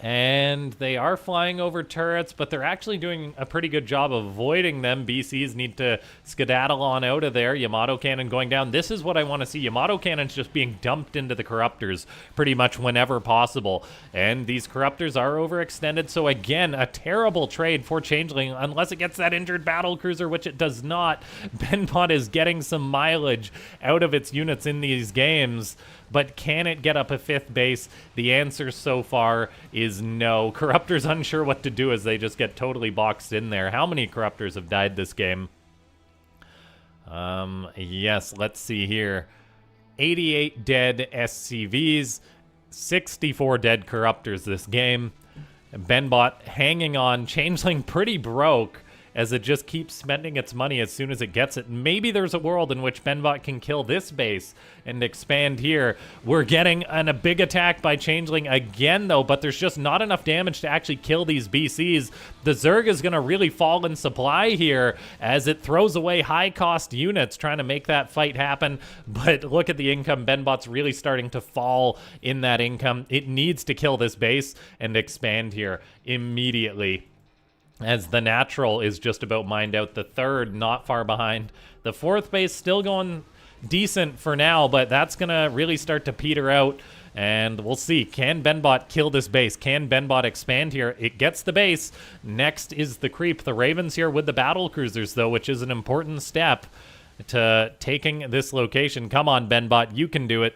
And they are flying over turrets, but they're actually doing a pretty good job of avoiding them. BCs need to skedaddle on out of there. Yamato cannon going down. This is what I want to see. Yamato cannons just being dumped into the Corruptors pretty much whenever possible. And these Corruptors are overextended, so again, a terrible trade for Changeling, unless it gets that injured battle cruiser, which it does not. BenBot is getting some mileage out of its units in these games. But can it get up a 5th base? The answer so far is no. Corruptors unsure what to do as they just get totally boxed in there. How many Corruptors have died this game? Yes, let's see here. 88 dead SCVs, 64 dead Corruptors this game. BenBot hanging on. Changeling pretty broke, as it just keeps spending its money as soon as it gets it. Maybe there's a world in which BenBot can kill this base and expand here. We're getting a big attack by Changeling again, though, but there's just not enough damage to actually kill these BCs. The Zerg is going to really fall in supply here as it throws away high-cost units trying to make that fight happen. But look at the income. BenBot's really starting to fall in that income. It needs to kill this base and expand here immediately, as the natural is just about mined out. The 3rd not far behind. The 4th base still going decent for now, but that's going to really start to peter out. And we'll see. Can BenBot kill this base? Can BenBot expand here? It gets the base. Next is the creep. The Ravens here with the battle cruisers, though, which is an important step to taking this location. Come on, BenBot. You can do it.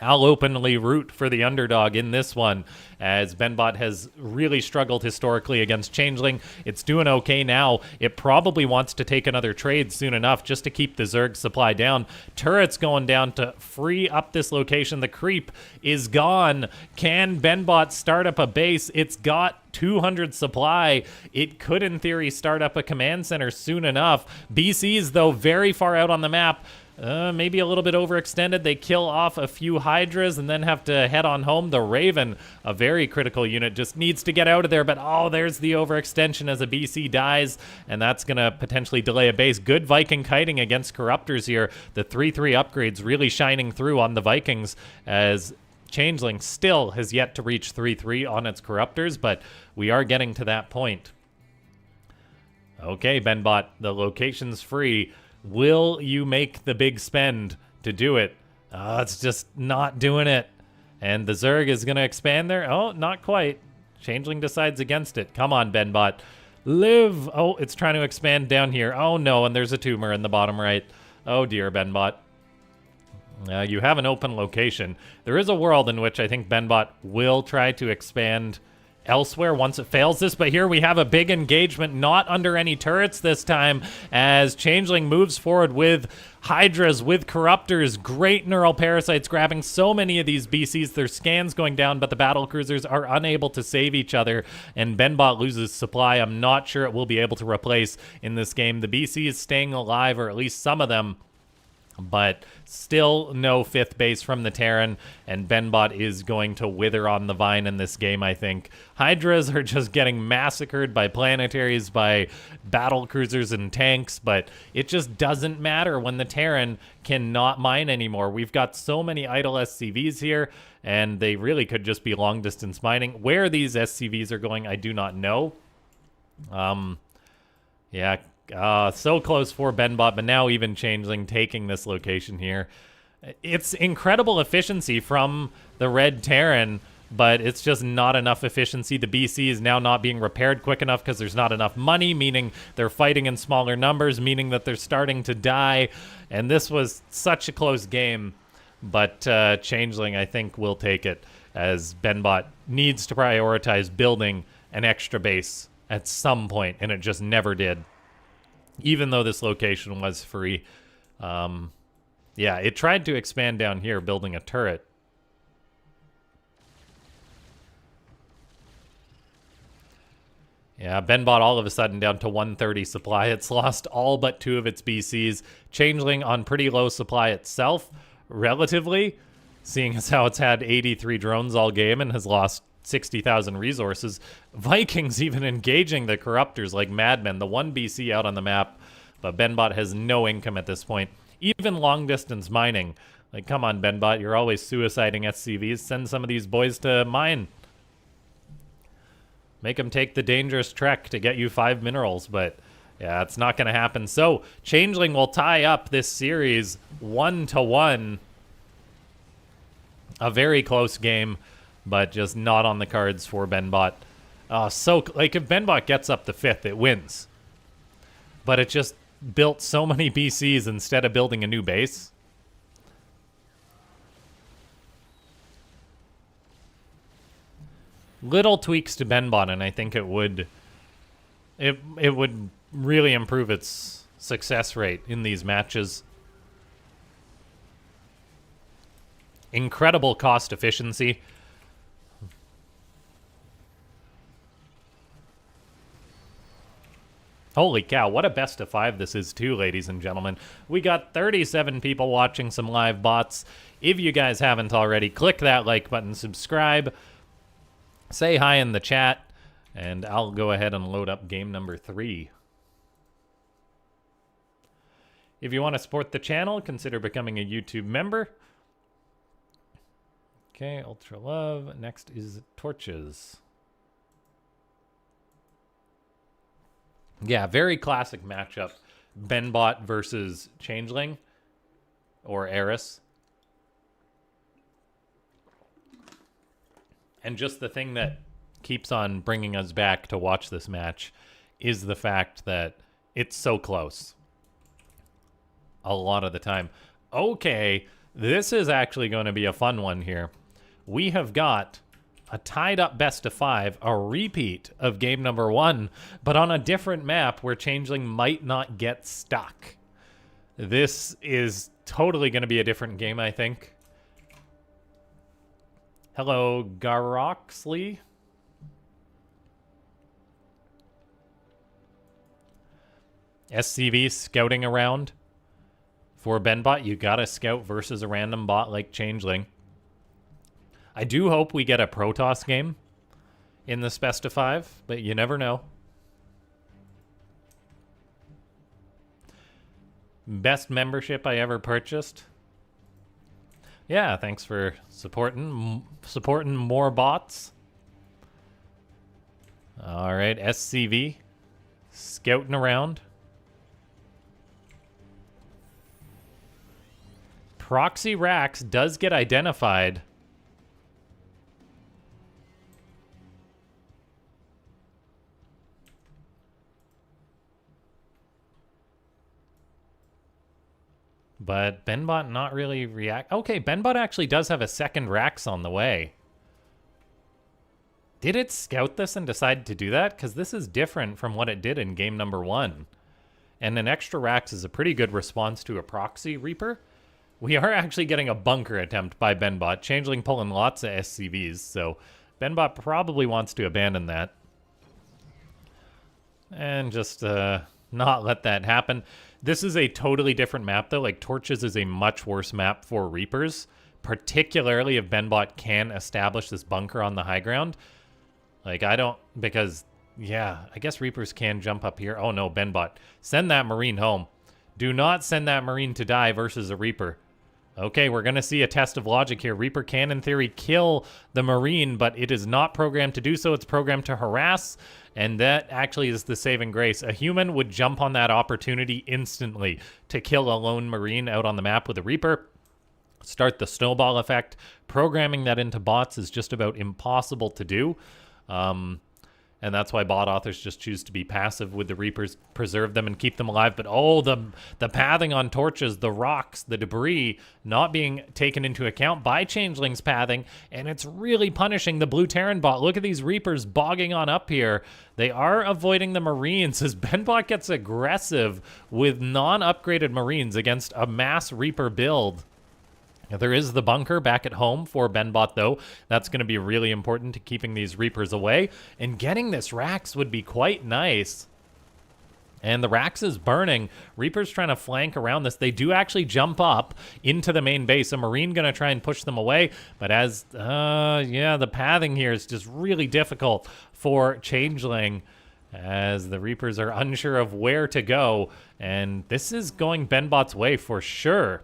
I'll openly root for the underdog in this one, as BenBot has really struggled historically against Changeling. It's doing okay now. It probably wants to take another trade soon enough just to keep the Zerg supply down. Turrets going down to free up this location. The creep is gone. Can BenBot start up a base? It's got 200 supply. It could, in theory, start up a command center soon enough. BCs, though, very far out on the map. Maybe a little bit overextended. They kill off a few Hydras and then have to head on home. The Raven, a very critical unit, just needs to get out of there. But, oh, there's the overextension as a BC dies, and that's going to potentially delay a base. Good Viking kiting against Corruptors here. The 3-3 upgrades really shining through on the Vikings, as Changeling still has yet to reach 3-3 on its Corruptors, but we are getting to that point. Okay, BenBot, the location's free. Will you make the big spend to do it? It's just not doing it. And the Zerg is going to expand there. Oh, not quite. Changeling decides against it. Come on, BenBot. Live. Oh, it's trying to expand down here. Oh, no, and there's a tumor in the bottom right. Oh, dear, BenBot. You have an open location. There is a world in which I think BenBot will try to expand elsewhere once it fails this, but here we have a big engagement, not under any turrets this time, as Changeling moves forward with Hydras, with Corruptors, great neural parasites grabbing so many of these BCs. Their scans going down, but the battle cruisers are unable to save each other, and BenBot loses supply. I'm not sure it will be able to replace in this game. The BC is staying alive, or at least some of them, but still no 5th base from the Terran, and BenBot is going to wither on the vine in this game, I think. Hydras are just getting massacred by planetaries, by battle cruisers and tanks, but it just doesn't matter when the Terran cannot mine anymore. We've got so many idle SCVs here, and they really could just be long-distance mining. Where these SCVs are going, I do not know. Yeah, so close for BenBot, but now even Changeling taking this location here. It's incredible efficiency from the Red Terran, but it's just not enough efficiency. The BC is now not being repaired quick enough because there's not enough money, meaning they're fighting in smaller numbers, meaning that they're starting to die. And this was such a close game, but Changeling, I think, will take it, as BenBot needs to prioritize building an extra base at some point, and it just never did. Even though this location was free. Yeah, it tried to expand down here, building a turret. Yeah, BenBot all of a sudden down to 130 supply. It's lost all but 2 of its BCs. Changeling on pretty low supply itself, relatively, seeing as how it's had 83 drones all game and has lost 60,000 resources. Vikings even engaging the corruptors like madmen. The 1 BC out on the map, but BenBot has no income at this point. Even long-distance mining. Like, come on, BenBot, you're always suiciding SCVs. Send some of these boys to mine. Make them take the dangerous trek to get you 5 minerals, but yeah, it's not going to happen. So, Changeling will tie up this series 1-1. A very close game, but just not on the cards for BenBot. So, like, if BenBot gets up the 5th, it wins. But it just built so many BCs instead of building a new base. Little tweaks to BenBot, and I think it would really improve its success rate in these matches. Incredible cost efficiency. Holy cow, what a best of 5 this is too, ladies and gentlemen. We got 37 people watching some live bots. If you guys haven't already, click that like button, subscribe. Say hi in the chat, and I'll go ahead and load up game number 3. If you want to support the channel, consider becoming a YouTube member. Okay, Ultra Love. Next is Torches. Yeah, very classic matchup. BenBot versus Changeling or Eris. And just the thing that keeps on bringing us back to watch this match is the fact that it's so close. A lot of the time. Okay, this is actually going to be a fun one here. We have got a tied up best of 5, a repeat of game number 1, but on a different map where Changeling might not get stuck. This is totally going to be a different game, I think. Hello, Garoxley. SCV scouting around. For BenBot, you gotta scout versus a random bot like Changeling. I do hope we get a Protoss game in this best of 5, but you never know. Best membership I ever purchased. Yeah, thanks for supporting more bots. All right, SCV scouting around. Proxy Rax does get identified. But BenBot not really react. Okay, BenBot actually does have a second Rax on the way. Did it scout this and decide to do that? Because this is different from what it did in game number 1. And an extra Rax is a pretty good response to a Proxy Reaper. We are actually getting a bunker attempt by BenBot. Changeling pulling lots of SCVs, so BenBot probably wants to abandon that. And just not let that happen. This is a totally different map, though. Like, Torches is a much worse map for Reapers, particularly if BenBot can establish this bunker on the high ground. Like, I don't, because, yeah, I guess Reapers can jump up here. Oh, no, BenBot. Send that Marine home. Do not send that Marine to die versus a Reaper. Okay, we're going to see a test of logic here. Reaper can, in theory, kill the Marine, but it is not programmed to do so. It's programmed to harass, and that actually is the saving grace. A human would jump on that opportunity instantly to kill a lone Marine out on the map with a Reaper. Start the snowball effect. Programming that into bots is just about impossible to do. And and that's why bot authors just choose to be passive with the Reapers, preserve them and keep them alive. But oh, the pathing on torches, the rocks, the debris not being taken into account by Changeling's pathing, and it's really punishing the blue Terran bot. Look at these Reapers bogging on up here. They are avoiding the Marines as BenBot gets aggressive with non-upgraded Marines against a mass Reaper build. There is the bunker back at home for BenBot, though. That's going to be really important to keeping these Reapers away. And getting this Rax would be quite nice. And the Rax is burning. Reaper's trying to flank around this. They do actually jump up into the main base. A Marine going to try and push them away. But as, yeah, the pathing here is just really difficult for Changeling, as the Reapers are unsure of where to go. And this is going BenBot's way for sure.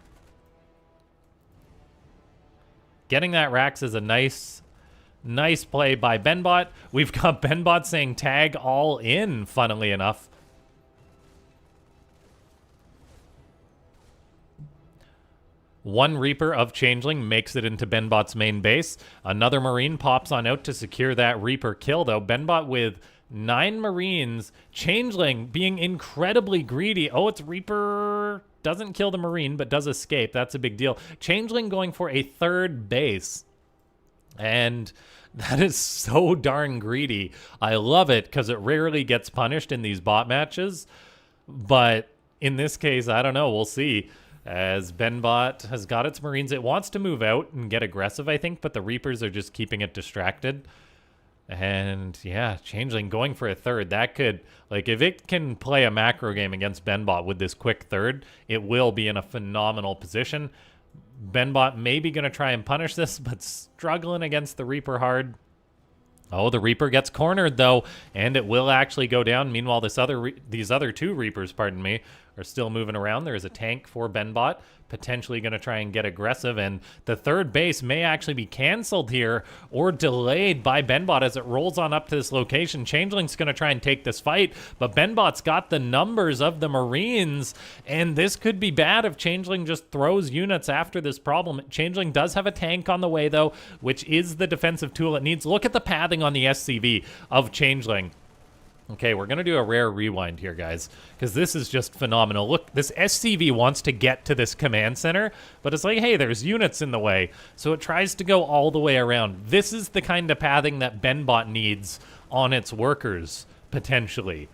Getting that Rax is a nice play by BenBot. We've got BenBot saying tag all in, funnily enough. One Reaper of Changeling makes it into BenBot's main base. Another Marine pops on out to secure that Reaper kill, though. BenBot with 9 Marines. Changeling being incredibly greedy. Oh, it's Reaper... doesn't kill the Marine, but does escape. That's a big deal. Changeling going for a 3rd base. And that is so darn greedy. I love it because it rarely gets punished in these bot matches. But in this case, I don't know. We'll see. As BenBot has got its Marines, it wants to move out and get aggressive, I think. But the Reapers are just keeping it distracted. And yeah, Changeling going for a 3rd. That could, like, if it can play a macro game against BenBot with this quick 3rd, it will be in a phenomenal position. BenBot maybe going to try and punish this, but struggling against the Reaper hard. Oh, the Reaper gets cornered, though, and it will actually go down. Meanwhile, these other 2 Reapers, pardon me, are still moving around. There is a tank for BenBot, potentially going to try and get aggressive, and the 3rd base may actually be canceled here or delayed by BenBot as it rolls on up to this location. Changeling's going to try and take this fight, but BenBot's got the numbers of the Marines, and this could be bad if Changeling just throws units after this problem. Changeling does have a tank on the way, though, which is the defensive tool it needs. Look at the pathing on the SCV of Changeling. Okay, we're going to do a rare rewind here, guys, because this is just phenomenal. Look, this SCV wants to get to this command center, but it's like, hey, there's units in the way, so it tries to go all the way around. This is the kind of pathing that BenBot needs on its workers, potentially.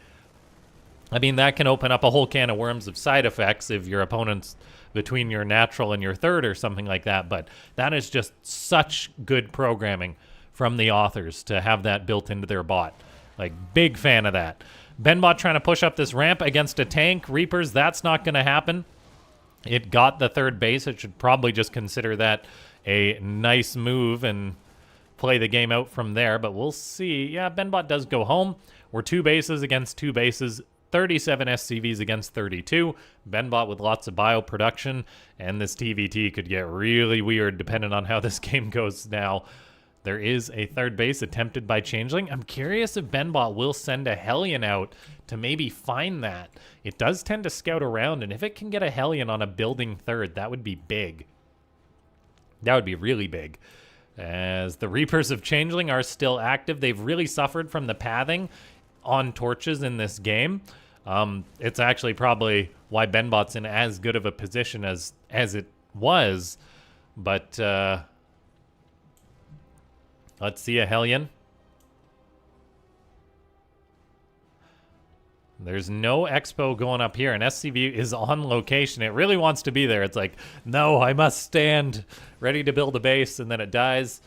I mean, that can open up a whole can of worms of side effects if your opponent's between your natural and your 3rd or something like that, but that is just such good programming from the authors to have that built into their bot. Like, big fan of that. BenBot trying to push up this ramp against a tank. Reapers, that's not going to happen. It got the 3rd base. It should probably just consider that a nice move and play the game out from there. But we'll see. Yeah, BenBot does go home. We're 2 bases against 2 bases. 37 SCVs against 32. BenBot with lots of bio production. And this TVT could get really weird depending on how this game goes now. There is a 3rd base attempted by Changeling. I'm curious if BenBot will send a Hellion out to maybe find that. It does tend to scout around, and if it can get a Hellion on a building 3rd, that would be big. That would be really big. As the Reapers of Changeling are still active, they've really suffered from the pathing on torches in this game. It's actually probably why BenBot's in as good of a position as it was, but... let's see a Hellion. There's no expo going up here, and SCV is on location. It really wants to be there. It's like, no, I must stand ready to build a base, and then it dies.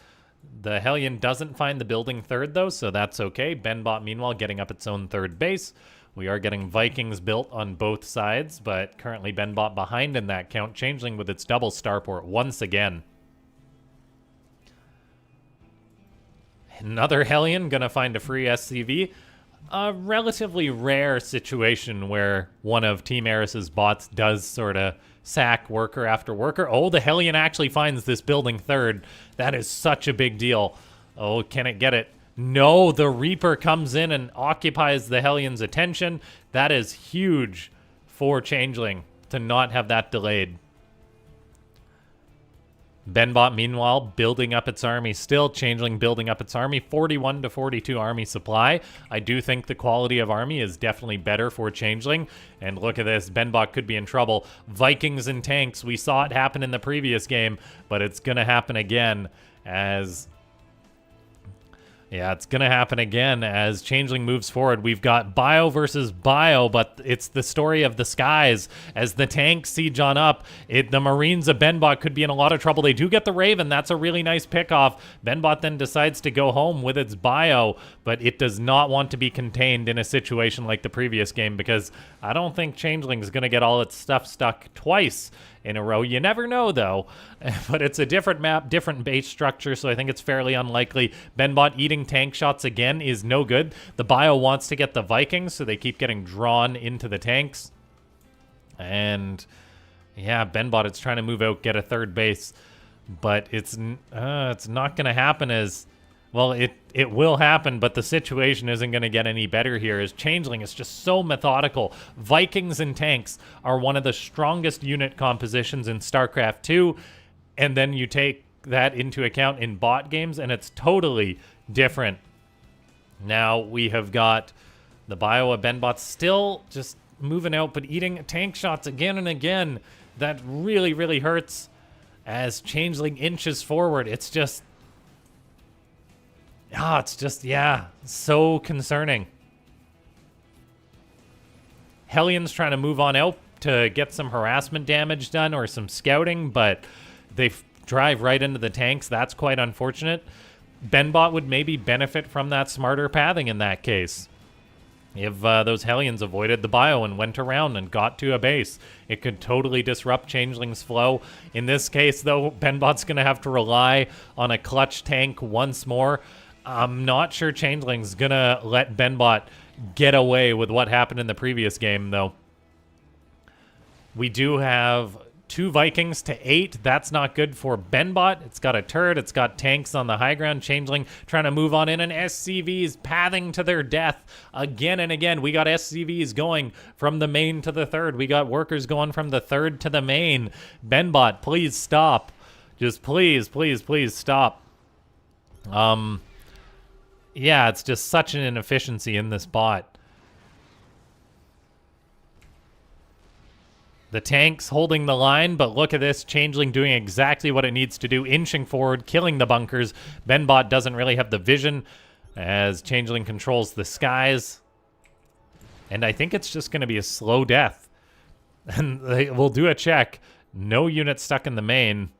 The Hellion doesn't find the building 3rd, though, so that's okay. BenBot, meanwhile, getting up its own 3rd base. We are getting Vikings built on both sides, but currently BenBot behind in that count. Changeling with its double starport once again. Another Hellion gonna find a free SCV. A relatively rare situation where one of Team Eris's bots does sort of sack worker after worker. Oh, the Hellion actually finds this building 3rd. That is such a big deal. Oh, can it get it? No, the Reaper comes in and occupies the Hellion's attention. That is huge for Changeling to not have that delayed. BenBot, meanwhile, building up its army still. Changeling building up its army. 41 to 42 army supply. I do think the quality of army is definitely better for Changeling. And look at this. BenBot could be in trouble. Vikings and tanks. We saw it happen in the previous game, but it's going to happen again as... Yeah, it's going to happen again as Changeling moves forward. We've got Bio versus Bio, but it's the story of the skies. As the tanks siege on up, the Marines of BenBot could be in a lot of trouble. They do get the Raven. That's a really nice pickoff. BenBot then decides to go home with its Bio, but it does not want to be contained in a situation like the previous game because I don't think Changeling is going to get all its stuff stuck twice in a row. You never know, though. But it's a different map, different base structure, so I think it's fairly unlikely. BenBot eating tank shots again is no good. The Bio wants to get the Vikings, so they keep getting drawn into the tanks. And, yeah, BenBot is trying to move out, get a third base. But it's not going to happen as... Well, it will happen, but the situation isn't going to get any better here as Changeling is just so methodical. Vikings and tanks are one of the strongest unit compositions in StarCraft 2, and then you take that into account in bot games, and it's totally different. Now we have got the Bio of BenBot still just moving out, but eating tank shots again and again. That really, really hurts as Changeling inches forward. It's just... it's just, yeah, so concerning. Hellions trying to move on out to get some harassment damage done or some scouting, but they drive right into the tanks. That's quite unfortunate. BenBot would maybe benefit from that smarter pathing in that case. If those Hellions avoided the Bio and went around and got to a base, it could totally disrupt Changeling's flow. In this case, though, BenBot's going to have to rely on a clutch tank once more. I'm not sure Changeling's going to let BenBot get away with what happened in the previous game, though. We do have 2 Vikings to 8. That's not good for BenBot. It's got a turret. It's got tanks on the high ground. Changeling trying to move on in, and SCVs pathing to their death again and again. We got SCVs going from the main to the third. We got workers going from the third to the main. BenBot, please stop. Just please, please, please stop. Yeah, it's just such an inefficiency in this bot. The tank's holding the line, but look at this. Changeling doing exactly what it needs to do, inching forward, killing the bunkers. BenBot doesn't really have the vision as Changeling controls the skies. And I think it's just going to be a slow death. And we'll do a check. No unit stuck in the main.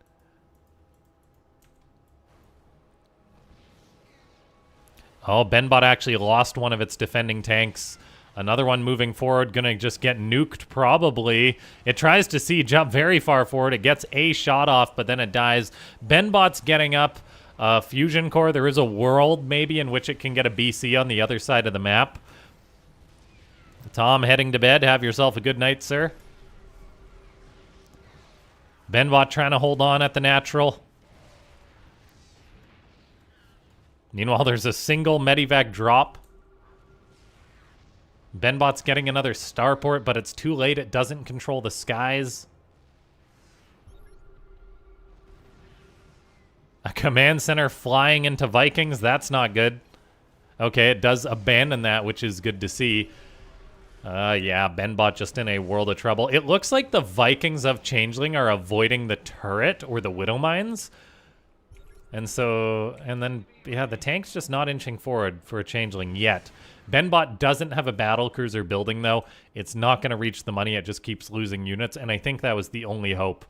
Oh, BenBot actually lost one of its defending tanks. Another one moving forward, gonna just get nuked, probably. It tries to jump very far forward. It gets a shot off, but then it dies. BenBot's getting up a fusion core. There is a world, maybe, in which it can get a BC on the other side of the map. Tom, heading to bed. Have yourself a good night, sir. BenBot trying to hold on at the natural. Meanwhile, there's a single Medivac drop. BenBot's getting another starport, but it's too late. It doesn't control the skies. A command center flying into Vikings. That's not good. Okay, it does abandon that, which is good to see. Yeah, BenBot just in a world of trouble. It looks like the Vikings of Changeling are avoiding the turret or the Widow Mines. And then, yeah, the tank's just not inching forward for a Changeling yet. BenBot doesn't have a battle cruiser building, though. It's not going to reach the money. It just keeps losing units, and I think that was the only hope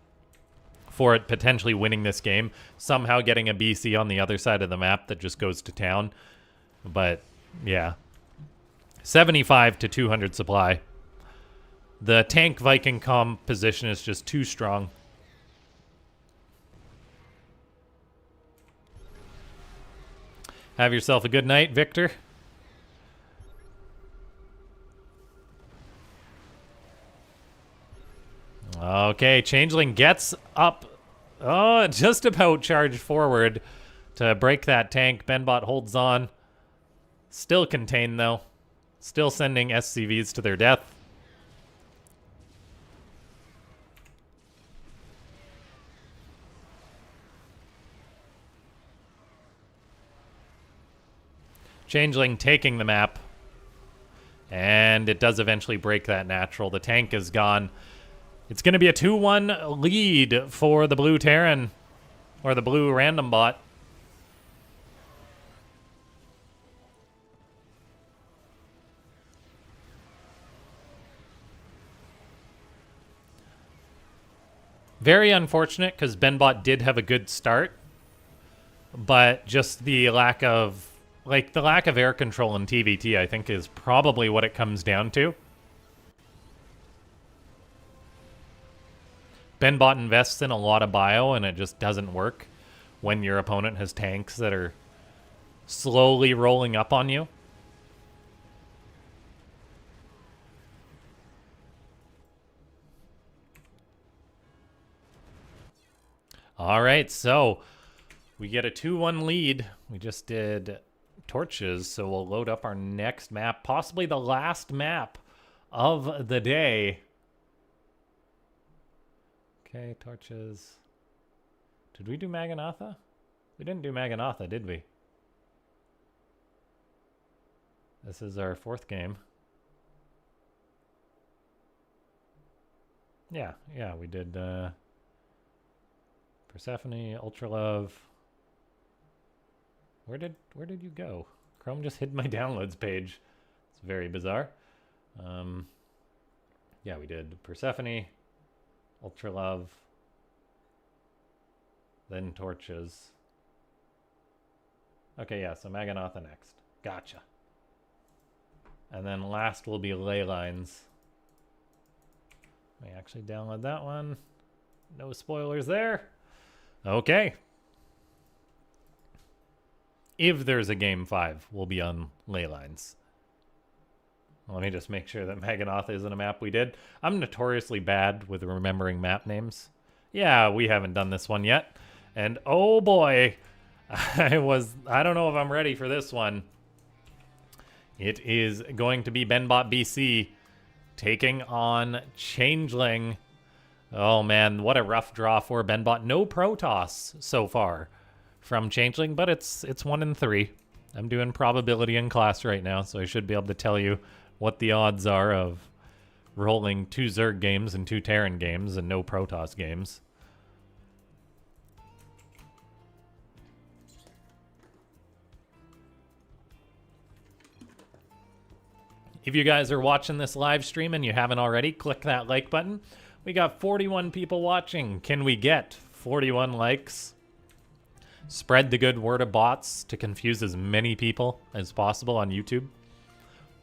for it potentially winning this game. Somehow getting a BC on the other side of the map that just goes to town. But, yeah. 75 to 200 supply. The tank Viking composition is just too strong. Have yourself a good night, Victor. Okay, Changeling gets up. Oh, just about charged forward to break that tank. BenBot holds on. Still contained, though. Still sending SCVs to their death. Changeling taking the map. And it does eventually break that natural. The tank is gone. It's going to be a 2-1 lead for the blue Terran. Or the blue random bot. Very unfortunate, because BenBot did have a good start. But just the lack of... Like, the lack of air control in TVT, I think, is probably what it comes down to. BenBot invests in a lot of bio, and it just doesn't work when your opponent has tanks that are slowly rolling up on you. All right, so we get a 2-1 lead. We just did torches, so we'll load up our next map, possibly the last map of the day. Okay, torches. Did we do Maganatha? We didn't do Maganatha, did we? This is our 4th game. Yeah, we did Persephone, Ultra Love. Where did you go? Chrome just hid my downloads page. It's very bizarre. Yeah, we did Persephone, Ultra Love, then Torches. Okay, yeah, so Maganatha next. Gotcha. And then last will be Ley Lines. Let me actually download that one. No spoilers there. Okay. If there's a game 5, we'll be on Ley Lines. Let me just make sure that Maganatha isn't a map we did. I'm notoriously bad with remembering map names. Yeah, we haven't done this one yet. And oh boy, I don't know if I'm ready for this one. It is going to be BenBotBC taking on Changeling. Oh man, what a rough draw for BenBot. No Protoss so far from Changeling, but it's 1 in 3. I'm doing probability in class right now, so I should be able to tell you what the odds are of rolling 2 Zerg games and 2 Terran games and no Protoss games. If you guys are watching this live stream and you haven't already, click that like button. We got 41 people watching. Can we get 41 likes? Spread the good word of bots to confuse as many people as possible on YouTube.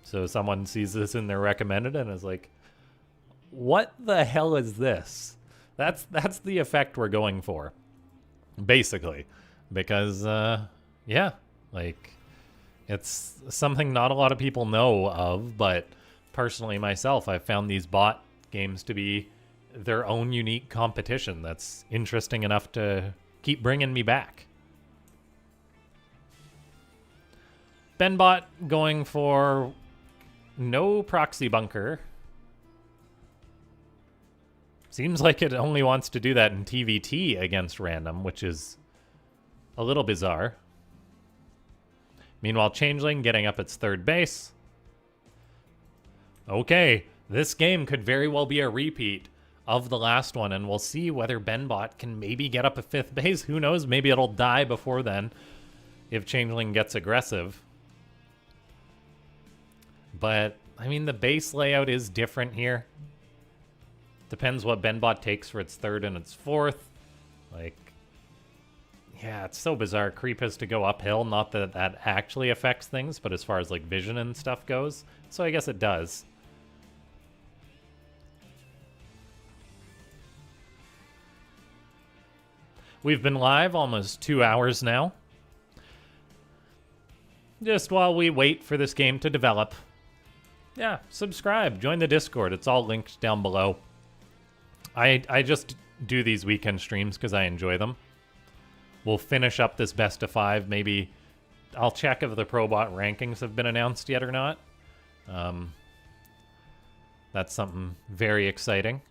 So someone sees this in their recommended and is like, what the hell is this? That's the effect we're going for, basically. Because, yeah, like, it's something not a lot of people know of, but personally myself, I've found these bot games to be their own unique competition that's interesting enough to keep bringing me back. BenBot going for no proxy bunker. Seems like it only wants to do that in TVT against random, which is a little bizarre. Meanwhile, Changeling getting up its 3rd base. Okay, this game could very well be a repeat of the last one, and we'll see whether BenBot can maybe get up a 5th base. Who knows? Maybe it'll die before then if Changeling gets aggressive. But, I mean, the base layout is different here. Depends what BenBot takes for its 3rd and its 4th. Like, yeah, it's so bizarre. Creep has to go uphill. Not that that actually affects things, but as far as, like, vision and stuff goes. So I guess it does. We've been live almost 2 hours now. Just while we wait for this game to develop. Yeah, subscribe. Join the Discord. It's all linked down below. I just do these weekend streams because I enjoy them. We'll finish up this best of 5. Maybe I'll check if the ProBot rankings have been announced yet or not. That's something very exciting.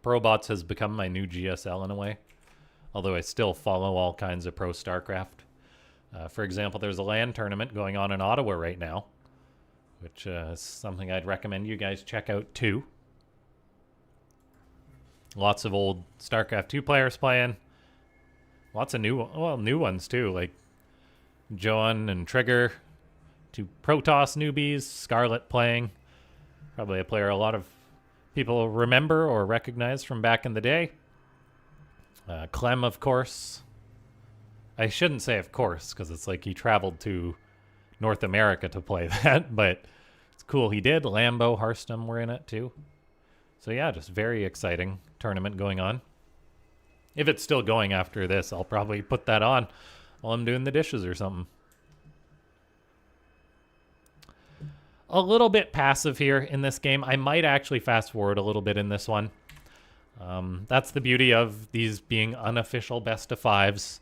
ProBots has become my new GSL in a way. although I still follow all kinds of pro StarCraft. For example, there's a LAN tournament going on in Ottawa right now, which is something I'd recommend you guys check out too. Lots of old StarCraft 2 players playing. Lots of new ones too, like Joan and Trigger, 2 Protoss newbies, Scarlet playing. Probably a player a lot of people remember or recognize from back in the day. Clem, of course. I shouldn't say of course, because it's like he traveled to North America to play that, but it's cool he did. Lambo, Hearthstone were in it too. So yeah, just very exciting tournament going on. If it's still going after this, I'll probably put that on while I'm doing the dishes or something. A little bit passive here in this game. I might actually fast forward a little bit in this one. That's the beauty of these being unofficial best of 5s.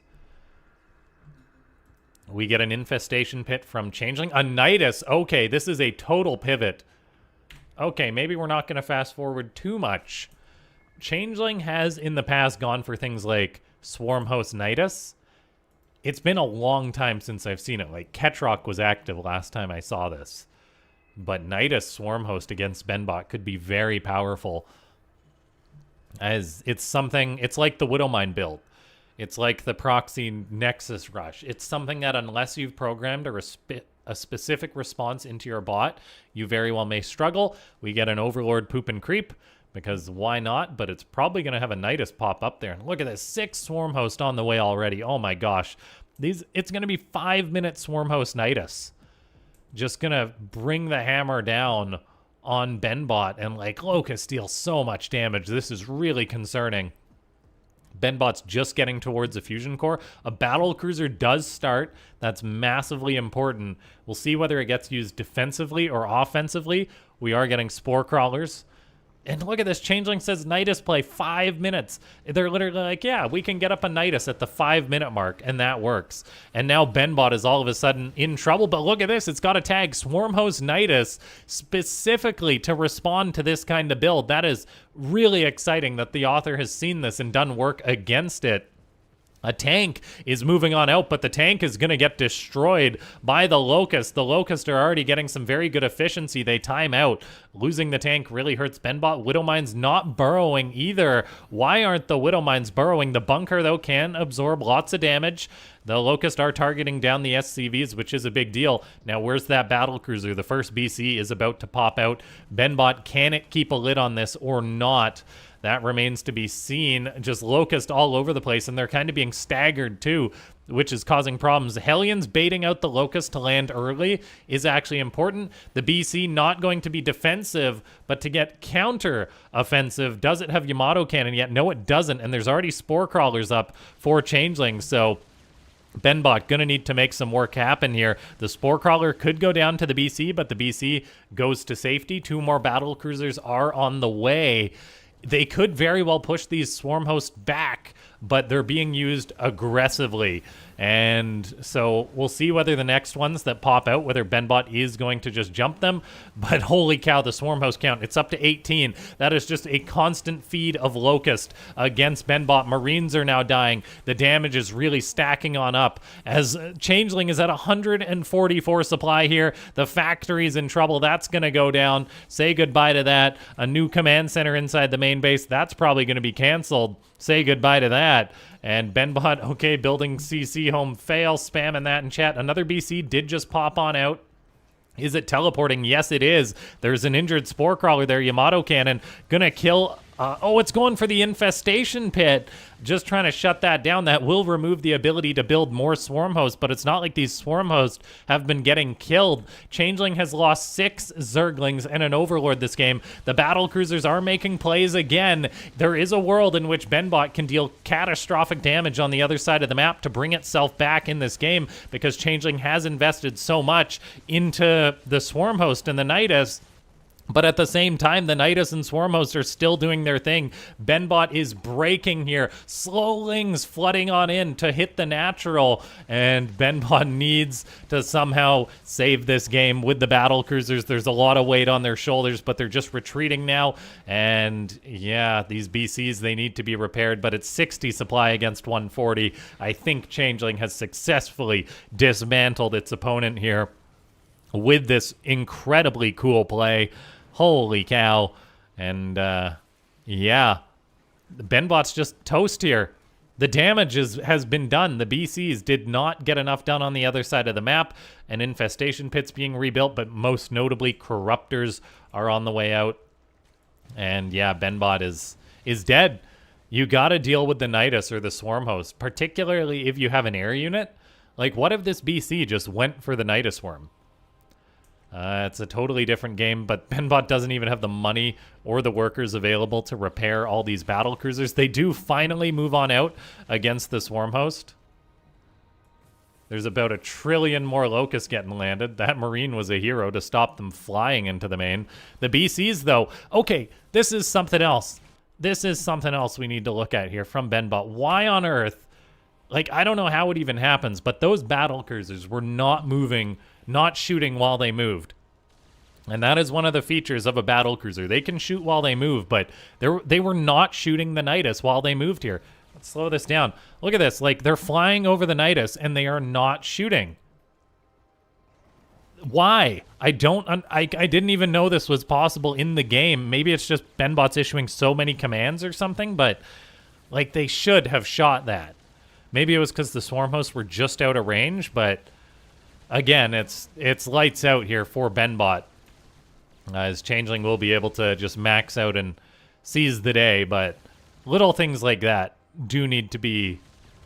We get an infestation pit from Changeling. A Nidus. Okay, this is a total pivot. Okay, maybe we're not going to fast forward too much. Changeling has in the past gone for things like Swarm Host Nidus. It's been a long time since I've seen it. Like, Ketrock was active last time I saw this. But Nidus Swarm Host against BenBot could be very powerful. As it's something, it's like the Widowmine build. It's like the proxy Nexus Rush. It's something that unless you've programmed a specific response into your bot, you very well may struggle. We get an Overlord Poop and Creep, because why not? But it's probably going to have a Nidus pop up there. And look at this, 6 Swarm Host on the way already. Oh my gosh. It's going to be 5-minute Swarm Host Nidus. Just going to bring the hammer down on BenBot, and like Locust deals so much damage. This is really concerning. BenBot's just getting towards a fusion core. A battle cruiser does start. That's massively important. We'll see whether it gets used defensively or offensively. We are getting spore crawlers. And look at this. Changeling says Nidus play 5 minutes. They're literally like, yeah, we can get up a Nidus at the 5-minute mark, and that works. And now BenBot is all of a sudden in trouble. But look at this. It's got a tag Swarmhost Nidus specifically to respond to this kind of build. That is really exciting that the author has seen this and done work against it. A tank is moving on out, but the tank is going to get destroyed by the Locust. The Locust are already getting some very good efficiency. They time out. Losing the tank really hurts BenBot. Widowmine's not burrowing either. Why aren't the Widowmines burrowing? The bunker, though, can absorb lots of damage. The Locust are targeting down the SCVs, which is a big deal. Now, where's that battle cruiser? The first BC is about to pop out. BenBot, can it keep a lid on this or not? That remains to be seen. Just Locust all over the place, and they're kind of being staggered too, which is causing problems. Hellions baiting out the Locust to land early is actually important. The BC not going to be defensive, but to get counter-offensive. Does it have Yamato Cannon yet? No, it doesn't, and there's already Spore Crawlers up for Changeling, so BenBot gonna need to make some work happen here. The Spore Crawler could go down to the BC, but the BC goes to safety. 2 more battle cruisers are on the way. They could very well push these Swarm Hosts back, but they're being used aggressively. And so we'll see whether the next ones that pop out, whether BenBot is going to just jump them. But holy cow, the Swarm Host count, it's up to 18. That is just a constant feed of Locust against BenBot. Marines are now dying. The damage is really stacking on up as Changeling is at 144 supply here. The factory's in trouble. That's going to go down. Say goodbye to that. A new command center inside the main base. That's probably going to be canceled. Say goodbye to that. And BenBot, okay, building CC home fail, spamming that in chat. Another BC did just pop on out. Is it teleporting? Yes, it is. There's an injured Spore Crawler there. Yamato Cannon gonna kill. Oh, it's going for the infestation pit. Just trying to shut that down. That will remove the ability to build more Swarm Hosts, but it's not like these Swarm Hosts have been getting killed. Changeling has lost 6 Zerglings and an Overlord this game. The battle cruisers are making plays again. There is a world in which BenBot can deal catastrophic damage on the other side of the map to bring itself back in this game because Changeling has invested so much into the Swarm Host and the Nidus. But at the same time, the Nidus and Swarmhost are still doing their thing. BenBot is breaking here. Slowlings flooding on in to hit the natural. And BenBot needs to somehow save this game with the battle cruisers. There's a lot of weight on their shoulders, but they're just retreating now. And yeah, these BCs, they need to be repaired. But it's 60 supply against 140. I think Changeling has successfully dismantled its opponent here with this incredibly cool play. Holy cow. And yeah, BenBot's just toast here. The damage has been done. The BCs did not get enough done on the other side of the map. An infestation pit's being rebuilt, but most notably corruptors are on the way out. And yeah, BenBot is dead. You gotta deal with the Nidus or the Swarmhost, particularly if you have an air unit. Like, what if this BC just went for the Nidus Worm? It's a totally different game, but BenBot doesn't even have the money or the workers available to repair all these battle cruisers. They do finally move on out against the Swarmhost. There's about 1 trillion more locusts getting landed. That Marine was a hero to stop them flying into the main. The BCs, though, okay, this is something else. This is something else we need to look at here from BenBot. Why on earth? Like, I don't know how it even happens, but those battle cruisers were not moving, not shooting while they moved. And that is one of the features of a battle cruiser. They can shoot while they move, but they were not shooting the Nidus while they moved here. Let's slow this down. Look at this. Like, they're flying over the Nidus, and they are not shooting. Why? I didn't even know this was possible in the game. Maybe it's just BenBot's issuing so many commands or something, but, like, they should have shot that. Maybe it was because the Swarmhosts were just out of range, but again, it's lights out here for BenBot. As Changeling will be able to just max out and seize the day, but little things like that do need to be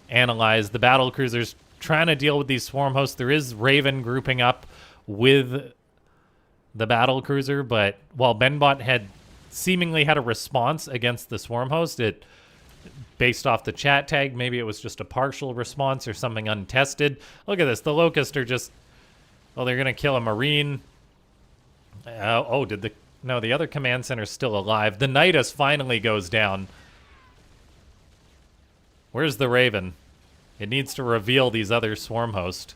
analyzed. The battle cruisers trying to deal with these Swarmhosts. There is Raven grouping up with the battle cruiser, but while BenBot had seemingly had a response against the Swarmhost, it based off the chat tag, maybe it was just a partial response or something untested. Look at this. The Locusts are just... Oh, they're going to kill a Marine. No, the other command center's still alive. The Nidus finally goes down. Where's the Raven? It needs to reveal these other Swarmhost.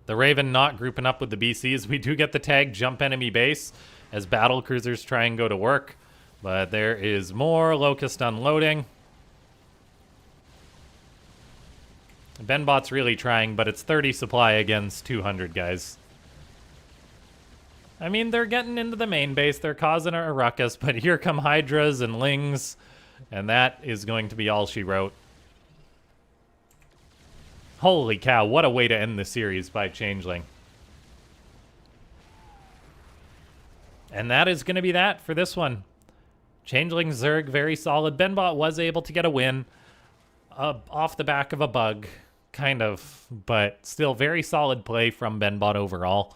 The Raven not grouping up with the BCs. We do get the tag jump enemy base as battle cruisers try and go to work. But there is more Locust unloading. BenBot's really trying, but it's 30 supply against 200, guys. I mean, they're getting into the main base. They're causing a ruckus, but here come Hydras and Lings. And that is going to be all she wrote. Holy cow, what a way to end the series by Changeling. And that is going to be that for this one. Changeling, Zerg, very solid. BenBot was able to get a win off the back of a bug, kind of, but still very solid play from BenBot overall.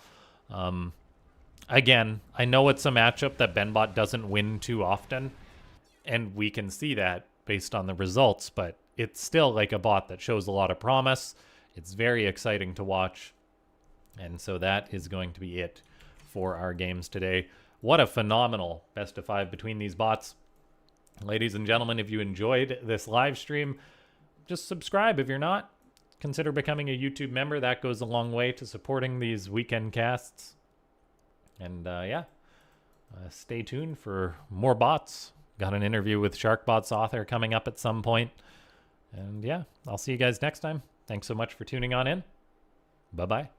Again, I know it's a matchup that BenBot doesn't win too often, and we can see that based on the results, but it's still like a bot that shows a lot of promise. It's very exciting to watch. And so that is going to be it for our games today. What a phenomenal best of 5 between these bots. Ladies and gentlemen, if you enjoyed this live stream, just subscribe. If you're not, consider becoming a YouTube member. That goes a long way to supporting these weekend casts. And yeah, stay tuned for more bots. Got an interview with SharkBot's author coming up at some point. And yeah, I'll see you guys next time. Thanks so much for tuning on in. Bye-bye.